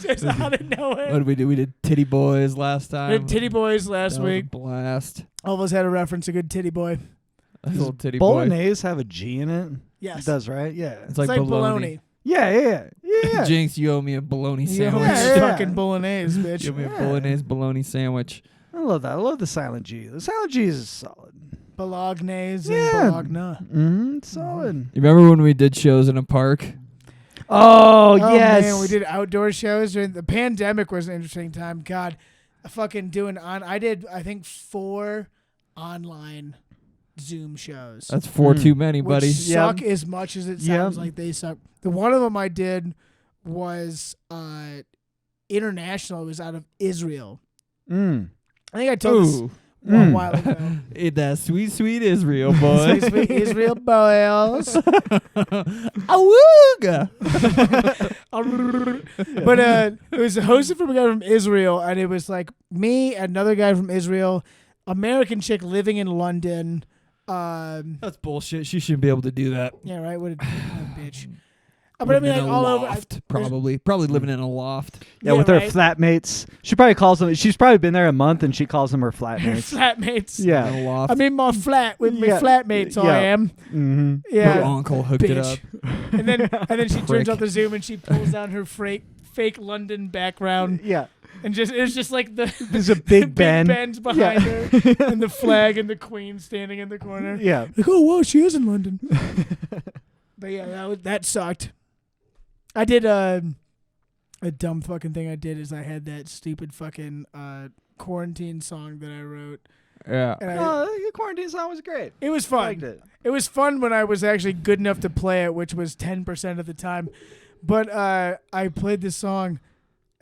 D: Just out of nowhere.
C: What did we do? We did Titty Boys last time.
D: We did Titty Boys last
C: That was a
D: week.
C: blast.
D: All of us had a reference to good Titty Boy.
C: That's a little Titty Boy.
B: Bolognese have a G in it?
D: Yes.
B: It does, right? Yeah.
C: It's
D: It's like
C: bologna.
B: Yeah.
C: Jinx, you owe me a bologna
D: You know,
C: sandwich.
D: it's
B: Yeah.
D: fucking bolognese, bitch.
C: You owe me a
B: Yeah.
C: bolognese bologna sandwich.
B: I love that. I love the silent G. The silent G is solid.
D: Bolognese
B: Yeah.
D: and bologna.
B: It's solid.
C: You remember when we did shows in a park?
B: Oh, yes.
D: Man, we did outdoor shows during the pandemic. Was an interesting time. God, I did I think 4 online Zoom shows.
C: That's 4 too many,
D: which
C: buddy.
D: suck as much as it sounds
B: Yep.
D: like they suck. The one of them I did was international. It was out of Israel.
B: Mm.
D: I think I told this
C: Ooh,
D: a while ago.
C: that sweet, sweet Israel boy.
D: Sweet, sweet Israel boys.
C: Awooga.
D: But it was hosted from a guy from Israel, and it was like me, another guy from Israel, American chick living in London.
C: That's bullshit. She shouldn't be able to do that.
D: Yeah, right. What a bitch. But I mean,
C: Living
D: like
C: in a
D: all over.
C: loft, probably living in a loft.
B: Yeah, with her
D: right?
B: flatmates. She probably calls them. She's probably been there a month, and she calls them her flatmates.
D: Flatmates.
C: In
B: Yeah.
C: a loft.
D: I'm in my flat with my
B: Yeah.
D: flatmates. I
B: Yeah.
D: am.
B: Mm-hmm.
C: Her
D: Yeah.
C: uncle hooked it
D: Bitch.
C: up.
D: And then she turns
C: Prick.
D: off the Zoom and she pulls down her fake London background
B: Yeah.
D: and it's just like the
B: There's a Big Ben.
D: Ben's behind her and the flag and the Queen standing in the corner.
B: Yeah.
D: Like, oh wow, she is in London. But yeah, that sucked. I did a dumb fucking thing I did is I had that stupid fucking quarantine song that I wrote.
C: Yeah.
D: And
B: The quarantine song was great.
D: it was
B: I
D: fun.
B: liked it.
D: It was fun when I was actually good enough to play it, which was 10% of the time. But I played this song,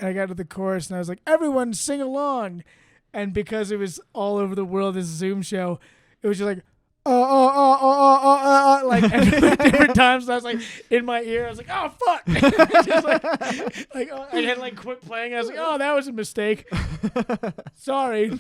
D: and I got to the chorus, and I was like, everyone sing along. And because it was all over the world, this Zoom show, it was just like, like every different times. So I was like, in my ear, I was like, oh, fuck. Just like I had like quit playing. I was like, oh, that was a mistake. Sorry.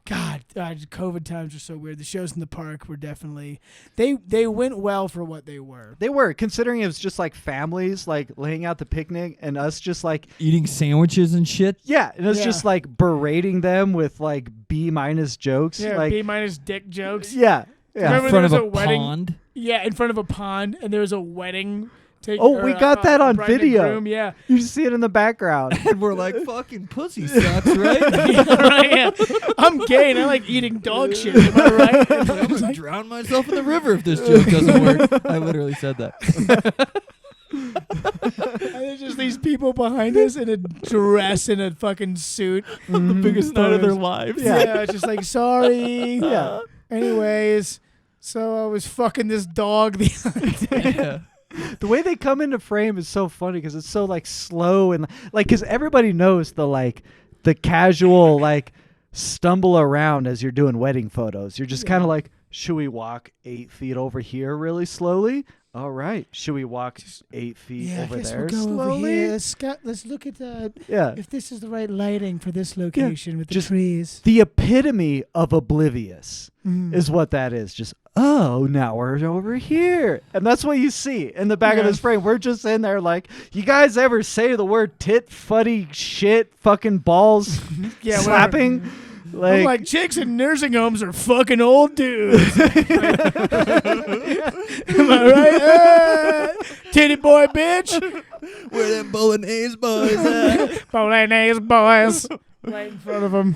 D: God, COVID times are so weird. The shows in the park were definitely they went well for what they were.
B: They were, considering it was just like families like laying out the picnic and us just like
C: Eating sandwiches and shit.
B: yeah, and us
D: Yeah.
B: just like berating them with like B- jokes.
D: Yeah,
B: like
D: B- dick jokes.
B: yeah. Yeah.
D: Remember
C: In front of
D: there
C: a
D: was a wedding?
C: pond.
D: Yeah, in front of a pond, and there was a wedding.
B: We got that on
D: bride and
B: video.
D: groom, yeah.
B: You just see it in the background.
C: And we're like, fucking pussy sucks, right?
D: Right, yeah. I'm gay and I like eating dog shit. Am I right?
C: I'm gonna drown myself in the river if this joke doesn't work. I literally said that.
D: And there's just these people behind us in a dress and a fucking suit.
C: The biggest night of their lives.
D: Yeah, it's just like, sorry.
B: Yeah.
D: Anyways, so I was fucking this dog the other day.
C: Yeah.
B: The way they come into frame is so funny because it's so like slow and like because everybody knows the casual like stumble around as you're doing wedding photos. You're just kind of like, should we walk 8 feet over here really slowly? All right. Should we walk 8 feet
D: Yeah, I
B: over
D: guess
B: there
D: we'll go over
B: slowly?
D: here. Scott, let's look at
B: Yeah.
D: if this is the right lighting for this location with the
B: just-
D: trees.
B: The epitome of oblivious
D: Mm.
B: is what that is. Just, oh, now we're over here. And that's what you see in the back of
D: Yeah.
B: this frame. We're just in there like, you guys ever say the word tit, fuddy, shit, fucking balls,
D: Yeah,
B: slapping?
D: I'm like, chicks in nursing homes are fucking old dudes. Am I right? Titty boy, bitch.
C: Where them bolognese boys at?
D: Bolognese boys. Right in front of them.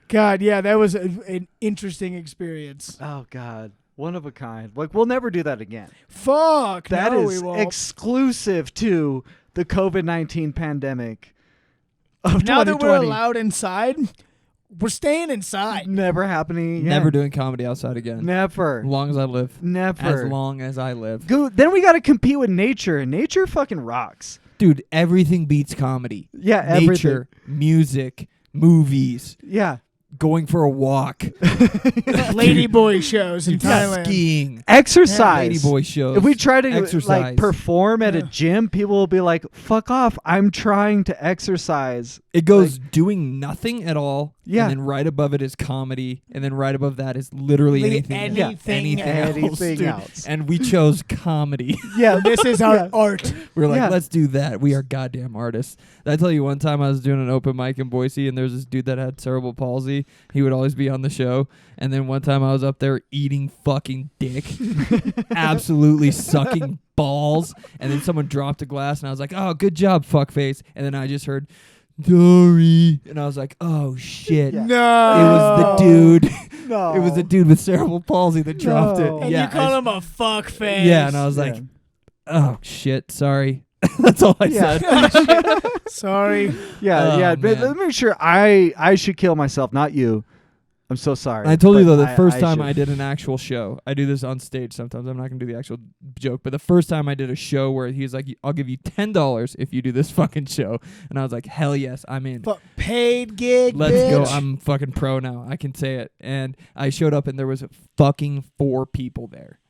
D: God, yeah, that was an interesting experience.
B: Oh, God. One of a kind. Like, we'll never do that again.
D: Fuck.
B: That
D: no,
B: is
D: we won't.
B: exclusive to the COVID-19 pandemic of
D: Now that
B: 2020.
D: we're allowed inside, we're staying inside.
B: Never happening again.
C: Never doing comedy outside again.
B: Never.
C: As long as I live.
B: Never.
C: As long as I live.
B: Go, then we got to compete with nature, and nature fucking rocks.
C: Dude, everything beats comedy.
B: Yeah,
C: Nature, music, movies,
B: Yeah.
C: going for a walk,
D: Ladyboy shows in Thailand.
C: skiing,
B: Exercise.
C: ladyboy shows.
B: If we try to
C: exercise.
B: like perform at a
D: Yeah.
B: gym, people will be like, "Fuck off! I'm trying to exercise."
C: It goes doing nothing at all.
B: Yeah.
C: And then right above it is comedy. And then right above that is literally anything.
D: Anything
B: Anything
C: dude.
B: else.
C: And we chose comedy.
B: Yeah,
D: This is our
B: Yeah.
D: art.
C: We're like,
B: Yeah.
C: let's do that. We are goddamn artists. Did I tell you one time I was doing an open mic in Boise and there's this dude that had cerebral palsy. He would always be on the show. And then one time I was up there eating fucking dick. Absolutely sucking balls. And then someone dropped a glass and I was like, oh, good job, fuckface. And then I just heard, sorry. And I was like, oh, shit.
B: Yeah.
D: No.
C: It was the dude.
B: No.
C: It was the dude with cerebral palsy that dropped
B: No.
C: it.
D: And
C: yeah,
D: you call him a fuck face.
C: Yeah, and I was like, oh, shit, sorry. That's all I
B: Yeah.
C: said.
D: sorry.
B: Yeah,
C: Oh,
B: yeah. But
C: man.
B: let me make sure I should kill myself, not you. I'm so sorry.
C: I told you
B: but
C: though, the first time
B: should.
C: I did an actual show, I do this on stage sometimes. I'm not gonna do the actual joke, but the first time I did a show where he's like, "I'll give you $10 if you do this fucking show," and I was like, "Hell yes, I'm in.
D: But paid gig,
C: Let's
D: bitch.
C: go. I'm fucking pro now. I can say it." And I showed up, and there was fucking 4 people there.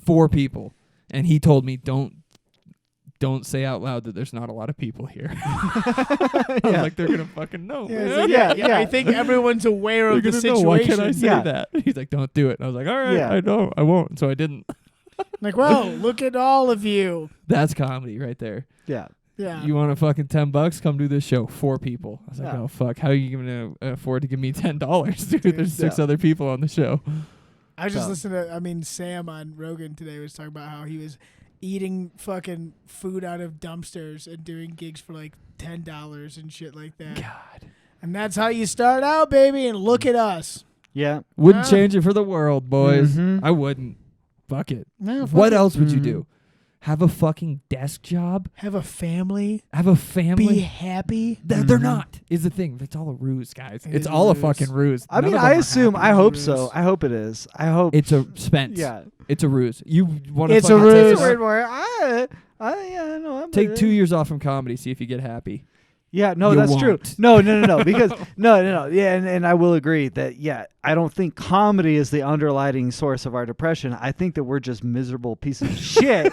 C: 4 people, and he told me, "Don't say out loud that there's not a lot of people here." I was like, they're gonna fucking know.
D: Yeah,
C: man.
D: it's like,
B: Yeah.
D: I think everyone's aware
C: They're
D: of the
C: gonna know.
D: situation.
C: Why can't I say
B: Yeah.
C: that? He's like, don't do it. And I was like, all right,
B: Yeah.
C: I know, I won't. So I didn't.
D: Like, well, look at all of you.
C: That's comedy right there.
B: Yeah.
D: Yeah.
C: You want a fucking $10? Come do this show. 4 people. I was like,
B: Yeah.
C: oh fuck, how are you gonna afford to give me $10, dude? There's 6
B: Yeah.
C: other people on the show.
D: I was just
B: So-
D: listening to, Sam on Rogan today was talking about how he was eating fucking food out of dumpsters and doing gigs for like $10 and shit like that.
C: God,
D: And that's how you start out, baby. And look at us.
B: Yeah.
C: wouldn't
D: Yeah.
C: change it for the world, boys.
B: Mhm.
C: I wouldn't. Fuck it.
D: No, fuck
C: What
D: it.
C: else would you
B: Mhm.
C: do? Have a fucking desk job?
D: Have a family.
C: Have a family?
D: Be happy.
C: They're
B: Mhm.
C: not. Is the thing. It's all a ruse, guys.
D: It
C: It's
D: is
C: all a
D: ruse.
C: fucking ruse.
B: I
C: None
B: mean,
C: of them
B: I
C: are
B: assume.
C: happy.
B: I hope
D: Ruse.
B: so. I hope it is. I hope.
C: It's a Spence.
B: Yeah.
C: It's a ruse. You want to
D: It's a
C: fucking
D: ruse.
C: take
B: It's
C: it
B: a
C: off-
B: weird word. Yeah, no. I'm
C: Take 2 years off from comedy. See if you get happy.
B: Yeah, no,
C: You
B: that's true.
C: won't.
B: No, because no. Yeah, and I will agree that I don't think comedy is the underlying source of our depression. I think that we're just miserable pieces of shit.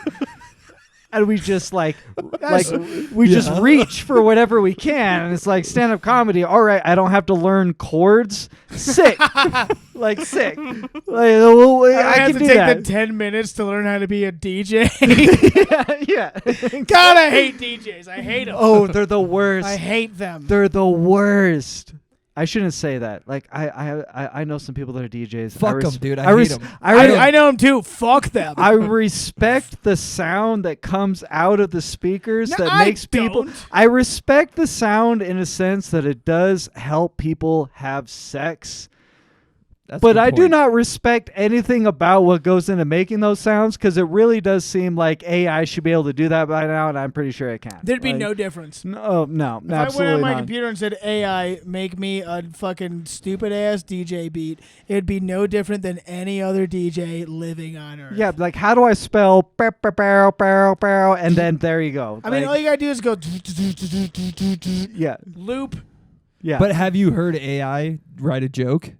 B: And we just just reach for whatever we can, and it's like stand-up comedy. All right, I don't have to learn chords. Sick, sick. Well,
D: I
B: I
D: have
B: can
D: to
B: do
D: take
B: that.
D: the 10 minutes to learn how to be a DJ.
B: yeah.
D: God, I hate DJs. I hate them.
B: Oh, they're the worst.
D: I hate them.
B: They're the worst. I shouldn't say that. Like I know some people that are DJs.
C: Fuck 'em, dude. I hate 'em.
D: I know them too. Fuck them.
B: I respect the sound that comes out of the speakers
D: No,
B: that
D: I
B: makes people.
D: don't.
B: I respect the sound in a sense that it does help people have sex.
C: That's a
B: But
C: good
B: I do
C: point.
B: not respect anything about what goes into making those sounds, because it really does seem like AI should be able to do that by now, and I'm pretty sure it can.
D: There'd be no difference.
B: No,
D: If I went
B: absolutely
D: on my
B: not.
D: computer and said, AI, make me a fucking stupid ass DJ beat, it'd be no different than any other DJ living on Earth.
B: Yeah, like how do I spell barrel, and then there you go.
D: I mean,
B: Like,
D: all you gotta do is go
B: yeah,
D: loop.
B: yeah.
C: But have you heard AI write a joke?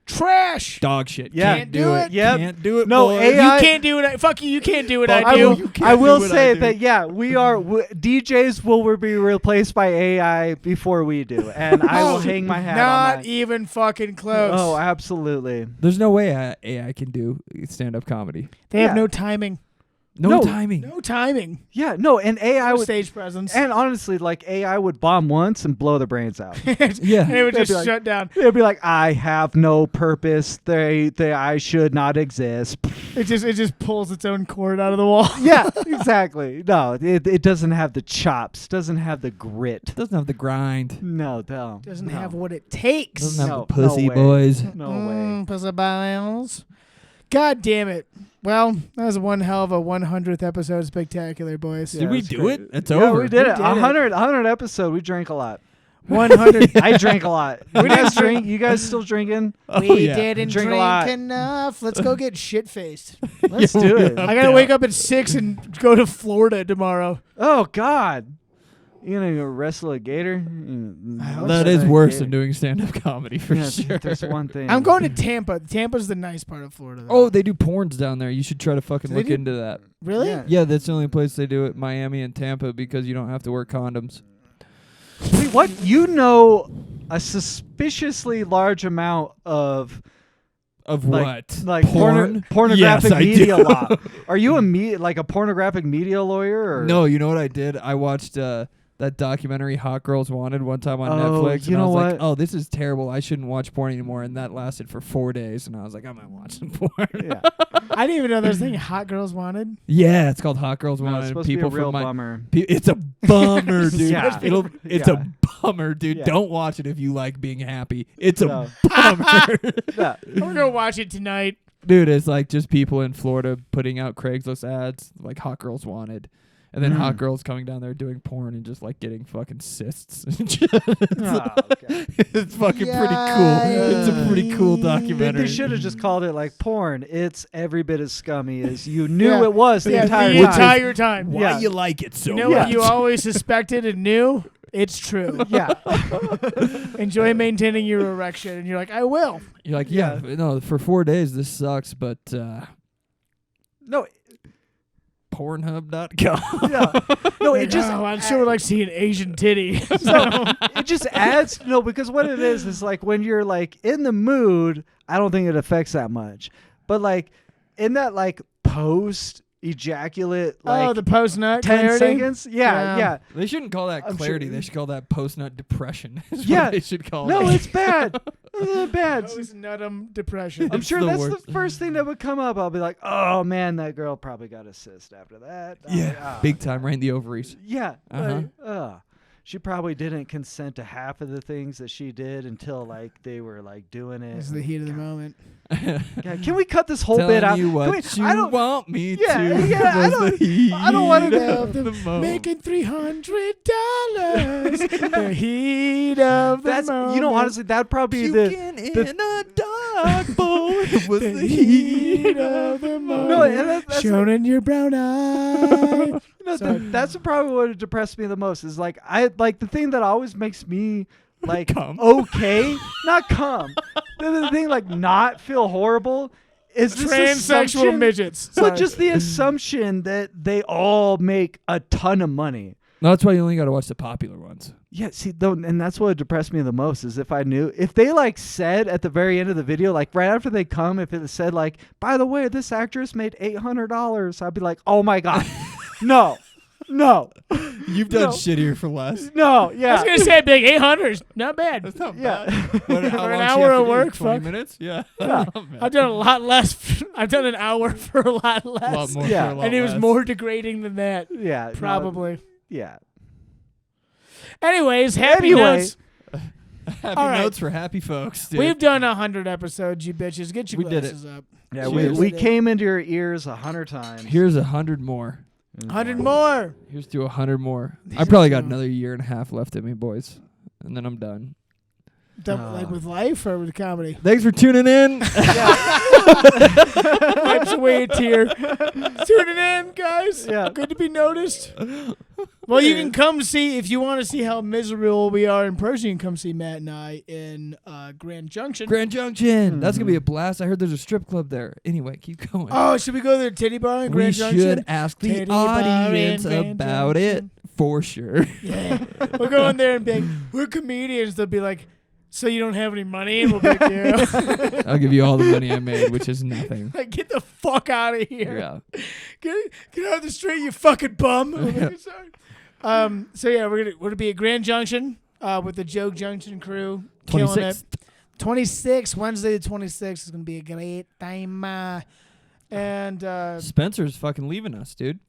D: Trash.
C: Dog shit.
B: Yeah.
C: Can't do it.
B: Yep.
C: Can't do it.
B: No,
C: boys.
B: AI
D: You can't do it. Fuck you. You can't do what
C: Fuck
D: I
C: you.
D: do.
C: You can't
B: I
C: do
B: will
C: what
B: say
C: I do.
B: that we are DJs will be replaced by AI before we do, and I will hang my hat on
D: Not
B: that.
D: even fucking close.
B: Oh, absolutely.
C: There's no way AI can do stand-up comedy.
D: They have
B: yeah.
D: no timing.
C: No,
B: No.
C: timing.
D: No timing.
B: Yeah, no, and AI
D: No
B: would,
D: stage presence.
B: and honestly, like AI would bomb once and blow their brains out.
C: Yeah.
D: And it would
B: They'd
D: just
B: be like-
D: shut down.
B: They'd be like, I have no purpose. I should not exist.
D: It just pulls its own cord out of the wall.
B: Yeah, exactly. No, it doesn't have the chops, doesn't have the grit.
C: Doesn't have the grind.
B: No.
D: Doesn't
B: no.
D: have what it takes.
C: Doesn't have
B: No,
C: the pussy,
B: no way.
C: boys.
B: No way.
D: Pussy balls. God damn it. Well, that was one hell of a 100th episode spectacular, boys.
B: Yeah,
C: Did we
B: it's
C: do
B: great.
C: it? It's
B: Yeah,
C: over.
B: we did it.
D: did it.
B: 100 episode. We drank a lot.
D: 100.
B: I drank a lot. You guys drink? You guys still drinking?
C: Oh,
D: We
C: yeah.
D: didn't
B: Drink
D: drink
B: a lot.
D: enough. Let's go get shit faced.
B: Let's do it.
D: I gotta wake up at 6 and go to Florida tomorrow.
B: Oh God. You gonna go wrestle a gator?
C: That is worse than doing stand-up comedy for
B: Yeah,
C: sure.
B: That's one thing.
D: I'm going to Tampa. Tampa's the nice part of Florida. Though.
C: Oh, they do porns down there. You should try to fucking
D: Do they
C: look
D: do-
C: into that.
D: really?
B: Yeah.
C: Yeah, that's the only place they do it, Miami and Tampa, because you don't have to wear condoms.
B: Wait, what? You know a suspiciously large amount of
C: Of
B: like,
C: what?
B: like
C: Porn?
B: pornographic
C: Yes, I
B: media
C: do.
B: law. Are you like a pornographic media lawyer? Or?
C: No, you know what I did? I watched that documentary Hot Girls Wanted one time on
B: Oh,
C: Netflix.
B: you
C: and I
B: know
C: was like,
B: what?
C: oh, this is terrible. I shouldn't watch porn anymore. And that lasted for 4 days. And I was like, I'm not watching porn.
B: Yeah.
D: I didn't even know there was a thing Hot Girls Wanted.
C: Yeah, it's called Hot Girls
B: No,
C: Wanted.
B: it's supposed
C: People
B: to be a real
C: from
B: bummer.
C: It's a bummer, dude.
B: Yeah.
C: It's
B: Yeah.
C: a bummer, dude.
B: Yeah.
C: Don't watch it if you like being happy. It's a
B: No.
C: bummer.
B: Yeah.
D: I'm gonna watch it tonight.
C: Dude, it's like just people in Florida putting out Craigslist ads like Hot Girls Wanted. And then hot girls coming down there doing porn and just like getting fucking cysts.
B: Oh, okay.
C: It's fucking pretty cool. It's a pretty cool
B: They
C: documentary.
B: should have just called it like porn. It's every bit as scummy as you knew
D: Yeah.
B: it was the
D: Yeah,
B: entire
D: the
B: time.
D: entire time.
C: Why
B: Yeah.
C: you like it so
D: You know
C: much?
D: what you always suspected and knew? It's true.
B: Yeah.
D: Enjoy maintaining your erection, and you're like, I will.
C: You're like, yeah, no, for 4 days this sucks, but
B: No.
C: Pornhub.com.
B: Yeah. No, it just
D: I'd sure like to see an Asian titty.
B: it just adds because what it is like when you're like in the mood, I don't think it affects that much. But like in that like post ejaculate like
D: the post nut
B: 10
D: clarity.
B: seconds.
D: Yeah.
B: Yeah.
C: They shouldn't call that
B: I'm
C: clarity.
B: sure-
C: They should call that post-nut depression. Is
B: Yeah.
C: what they should call
B: No,
C: it.
B: it's bad. Bad.
D: Post nutum depression.
B: I'm
C: It's
B: sure
C: the
B: that's
C: worst.
B: the first thing that would come up. I'll be like, oh man, that girl probably got a cyst after that.
C: Yeah, big time, right in the ovaries.
B: Yeah.
C: Uh-huh.
B: She probably didn't consent to half of the things that she did until like they were like doing it.
D: This is the heat of the moment.
B: God, can we cut this whole
C: Telling
B: bit out?
C: you
B: Can
C: what
B: we-
C: you
B: I don't,
C: want me
B: Yeah,
C: to.
B: yeah, I
C: Was
B: don't-
C: the heat
B: I don't wanna know
C: of the moment.
D: Making $300. The heat of the
B: that's
D: moment.
B: you know honestly that'd probably be the
C: Puking in a dark bowl. It was
D: The
C: the heat
D: of the moment.
B: no, and that's
D: Shown in your brown eye.
B: no,
D: Sorry.
B: that's probably what depressed me the most is like I like the thing that always makes me like
C: Cum.
B: okay, not cum. The thing like not feel horrible is this
D: Transsexual
B: assumption-
D: midgets.
B: Well,
D: Sorry.
B: just the assumption that they all make a ton of money.
C: No, that's why you only got to watch the popular ones.
B: Yeah, see, though, and that's what depressed me the most is if I knew, if they like said at the very end of the video, like right after they come, if it said like, by the way, this actress made $800, I'd be like, oh my god, no,
C: You've
B: done
C: shittier for less.
B: no,
D: I was
B: yeah,
D: gonna say big 800s. Not bad.
C: That's not
B: yeah.
C: bad.
D: For an hour of work,
C: 20
D: fuck.
C: minutes? Yeah.
D: I've done a lot less. I've done an hour for a lot less.
C: A lot more
B: Yeah.
C: for a lot
D: and it was
C: less.
D: more degrading than that.
B: Yeah, no,
D: Probably.
B: yeah.
D: Anyways, happy
B: Anyway.
D: notes.
C: Happy
D: All right.
C: notes for happy folks, dude.
D: We've done 100 episodes, you bitches. Get your
C: We did it.
D: glasses up.
B: Yeah,
C: Cheers.
B: we came into your ears 100 times.
C: Here's 100 more.
D: 100 more.
C: Here's to 100 more.
D: These
C: I probably got
D: are-
C: another year and a half left in me, boys. And then I'm done.
D: Like with life or with comedy?
C: Thanks for tuning in.
D: Wipes away a tear. Tuning in, guys.
B: Yeah.
D: Good to be noticed. Well, you can come see, if you want to see how miserable we are in person, you can come see Matt and I in Grand Junction.
C: Grand Junction. That's going to be a blast. I heard there's a strip club there. Anyway, keep going.
D: Oh, should we go to the titty bar in Grand Junction?
C: We should ask the
D: Titty bar in
C: audience
D: Grand
C: about it
D: Junction.
C: for sure.
D: Yeah. We'll go in there and be like, we're comedians. They'll be like, so you don't have any money? And we'll be like, yeah.
C: I'll give you all the money I made, which is nothing.
D: Like, get the fuck out of here.
C: Yeah.
D: Get out of the street, you fucking bum. Like, sorry. So yeah, we're gonna be at Grand Junction with the Joke Junction crew. Killing it. 26th, Wednesday the 26th is gonna be a great time. And
C: Spencer's fucking leaving us, dude.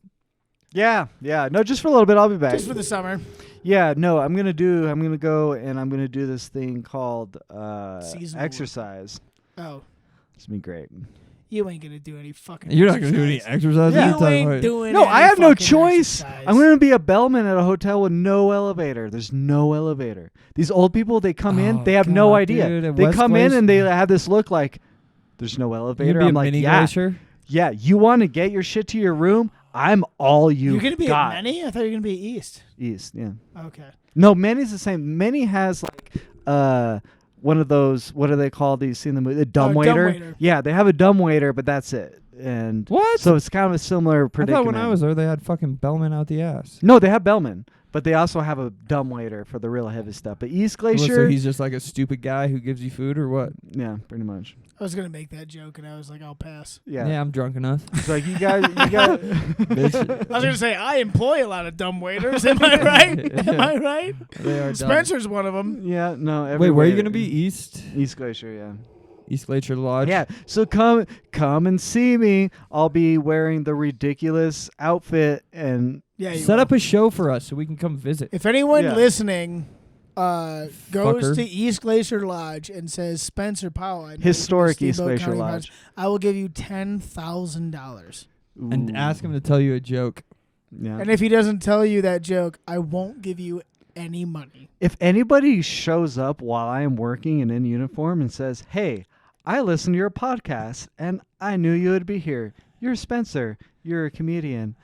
B: Yeah. No, just for a little bit. I'll be back.
D: just for the summer.
B: Yeah, no, I'm gonna go and I'm gonna do this thing called
D: Seasonal
B: exercise.
D: Oh,
B: It's gonna be great.
D: you ain't gonna do any fucking.
C: You're not going to do any exercise?
B: Yeah.
C: What are
D: You
C: you talking
D: ain't
C: about?
D: doing.
B: No,
D: any
B: I have no
D: fucking
B: choice.
D: exercise.
B: I'm gonna be a bellman at a hotel with no elevator. There's no elevator. These old people, they come in,
C: Oh,
B: they have no
C: God,
B: idea.
C: dude, at
B: They
C: West
B: come in
C: Glacier-
B: and they have this look like there's no
C: You
B: elevator.
C: gonna be
B: I'm
C: a
B: like,
C: mini
B: yeah,
C: glacier?
B: yeah. You want to get your shit to your room? I'm all
D: You're gonna be
B: got.
D: at Many? I thought you were gonna be East.
B: East, yeah.
D: Okay.
B: No, Manny's the same. Manny has like one of those. What do they call these? Seen the movie? The dumbwaiter.
D: dumbwaiter.
B: Yeah, they have a dumbwaiter, but that's it. And
C: What?
B: So it's kind of a similar
C: I
B: predicament.
C: thought when I was there, they had fucking bellmen out the ass.
B: No, they have bellmen, but they also have a dumbwaiter for the real heavy stuff. But East Glacier,
C: So he's just like a stupid guy who gives you food or what?
B: yeah, pretty much.
D: I was gonna make that joke and I was like, I'll pass.
B: Yeah,
C: I'm drunk enough.
B: it's like you got.
C: Bitch.
D: I was gonna say I employ a lot of dumb waiters. Am I right? Am I right?
C: They are dumb.
D: Spencer's one of them.
B: Yeah, no.
C: Wait,
B: every
C: where are you
B: waiter-
C: going to be? East?
B: East Glacier, yeah.
C: East Glacier Lodge?
B: Yeah, so come and see me. I'll be wearing the ridiculous outfit and
D: Yeah. You
C: Set
D: will.
C: up a show for us so we can come visit.
D: If anyone
B: Yeah.
D: listening goes
C: Fucker.
D: to East Glacier Lodge and says Spencer Powell, I know
B: historic
D: you
B: East
D: Steamboat
B: Glacier
D: Comedy
B: Lodge.
D: Podcast, I will give you $10,000.
C: And
B: Ooh.
C: ask him to tell you a joke.
B: Yeah.
D: And if he doesn't tell you that joke, I won't give you any money.
B: If anybody shows up while I am working and in uniform and says, "Hey, I listened to your podcast and I knew you would be here. You're Spencer. You're a comedian.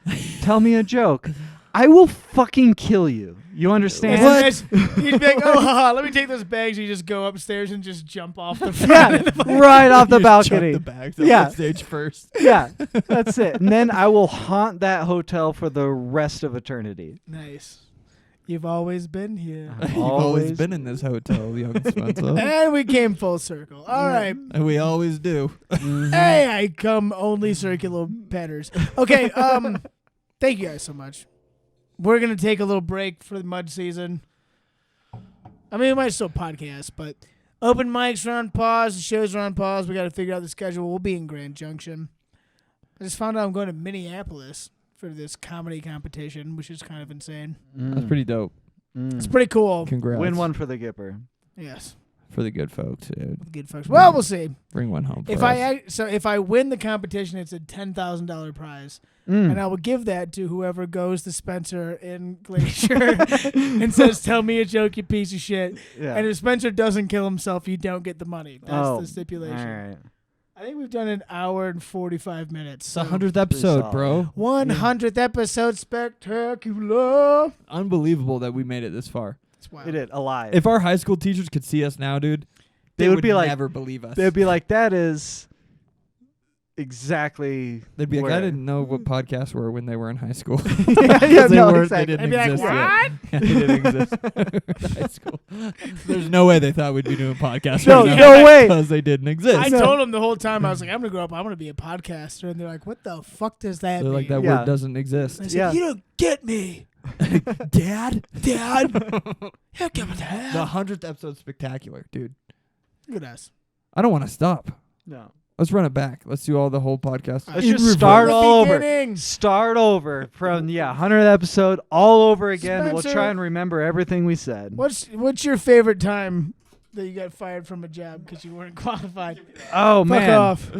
B: Tell me a joke." I will fucking kill you. You understand?
D: He'd be like, "Oh, haha, let me take those bags." You just go upstairs and just jump off the front.
B: Yeah, right off the
C: You just chuck
B: balcony.
C: the bags up
B: Yeah.
C: on stage first.
B: Yeah, that's it. And then I will haunt that hotel for the rest of eternity.
D: Nice. You've always been here.
C: You've always been in this hotel, young Spencer.
D: And we came full circle. All right.
C: And we always do.
D: Hey, I come only circular petters. Okay, thank you guys so much. We're going to take a little break for the mud season. I mean, we might still podcast, but open mics are on pause, the shows are on pause. We got to figure out the schedule. We'll be in Grand Junction. I just found out I'm going to Minneapolis for this comedy competition, which is kind of insane.
C: That's pretty dope.
D: It's pretty cool.
C: Congrats.
B: Win one for the Gipper.
D: Yes.
C: For the good folks, dude.
D: Good folks. Well, we'll see.
C: Bring one home for
D: If
C: us.
D: if I win the competition, it's a $10,000 prize. And I will give that to whoever goes to Spencer in Glacier and says, "Tell me a joke, you piece of shit."
B: Yeah.
D: And if Spencer doesn't kill himself, you don't get the money. That's the stipulation.
B: All right.
D: I think we've done an hour and 45 minutes.
C: It's the 100th episode, bro.
D: 100th episode, spectacular.
C: Unbelievable that we made it this far.
D: That's wild.
B: We did alive.
C: If our high school teachers could see us now, dude,
B: They would be like-
C: never believe us.
B: They'd be like, "That is exactly."
C: They'd be like,
B: where-
C: I didn't know what podcasts were when they were in high school.
B: yeah,
C: they
B: no,
C: weren't.
B: exactly.
C: They
D: I'd
C: didn't
D: be like,
C: exist
D: "What?"
C: yet. Yeah, they didn't exist in high school. There's no way they thought we'd be doing podcasts
B: No,
C: right
B: no
C: now
B: way.
C: because they didn't exist.
D: I told them the whole time, I was like, I'm going to grow up, I'm going to be a podcaster. And they're like, what the fuck does that
C: They're
D: mean?
C: like, that
B: Yeah.
C: word doesn't exist.
D: I said,
B: Yeah.
D: you don't get me.
C: Dad?
D: Dad. Heck of a dad.
C: The 100th episode's spectacular, dude.
D: Look at us.
C: I don't want to stop.
B: No.
C: Let's run it back. Let's do all the whole podcast.
B: Let's
C: in
B: just
C: reverse.
B: start
D: The
B: all over.
D: beginning.
B: Start over from 100th episode all over again. We'll
D: Spencer.
B: try and remember everything we said.
D: What's your favorite time that you got fired from a job because you weren't qualified?
B: Oh
D: Fuck
B: man.
D: off.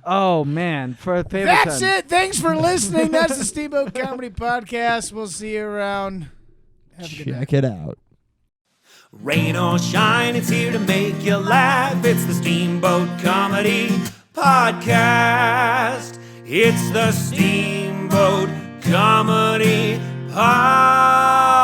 B: Oh man. For a favorite
D: That's
B: time.
D: it. Thanks for listening. That's the Steamboat Comedy Podcast. We'll see you around. Have a good night.
C: Check it out.
A: Rain or shine, it's here to make you laugh. It's the Steamboat Comedy Podcast. It's the Steamboat Comedy Podcast.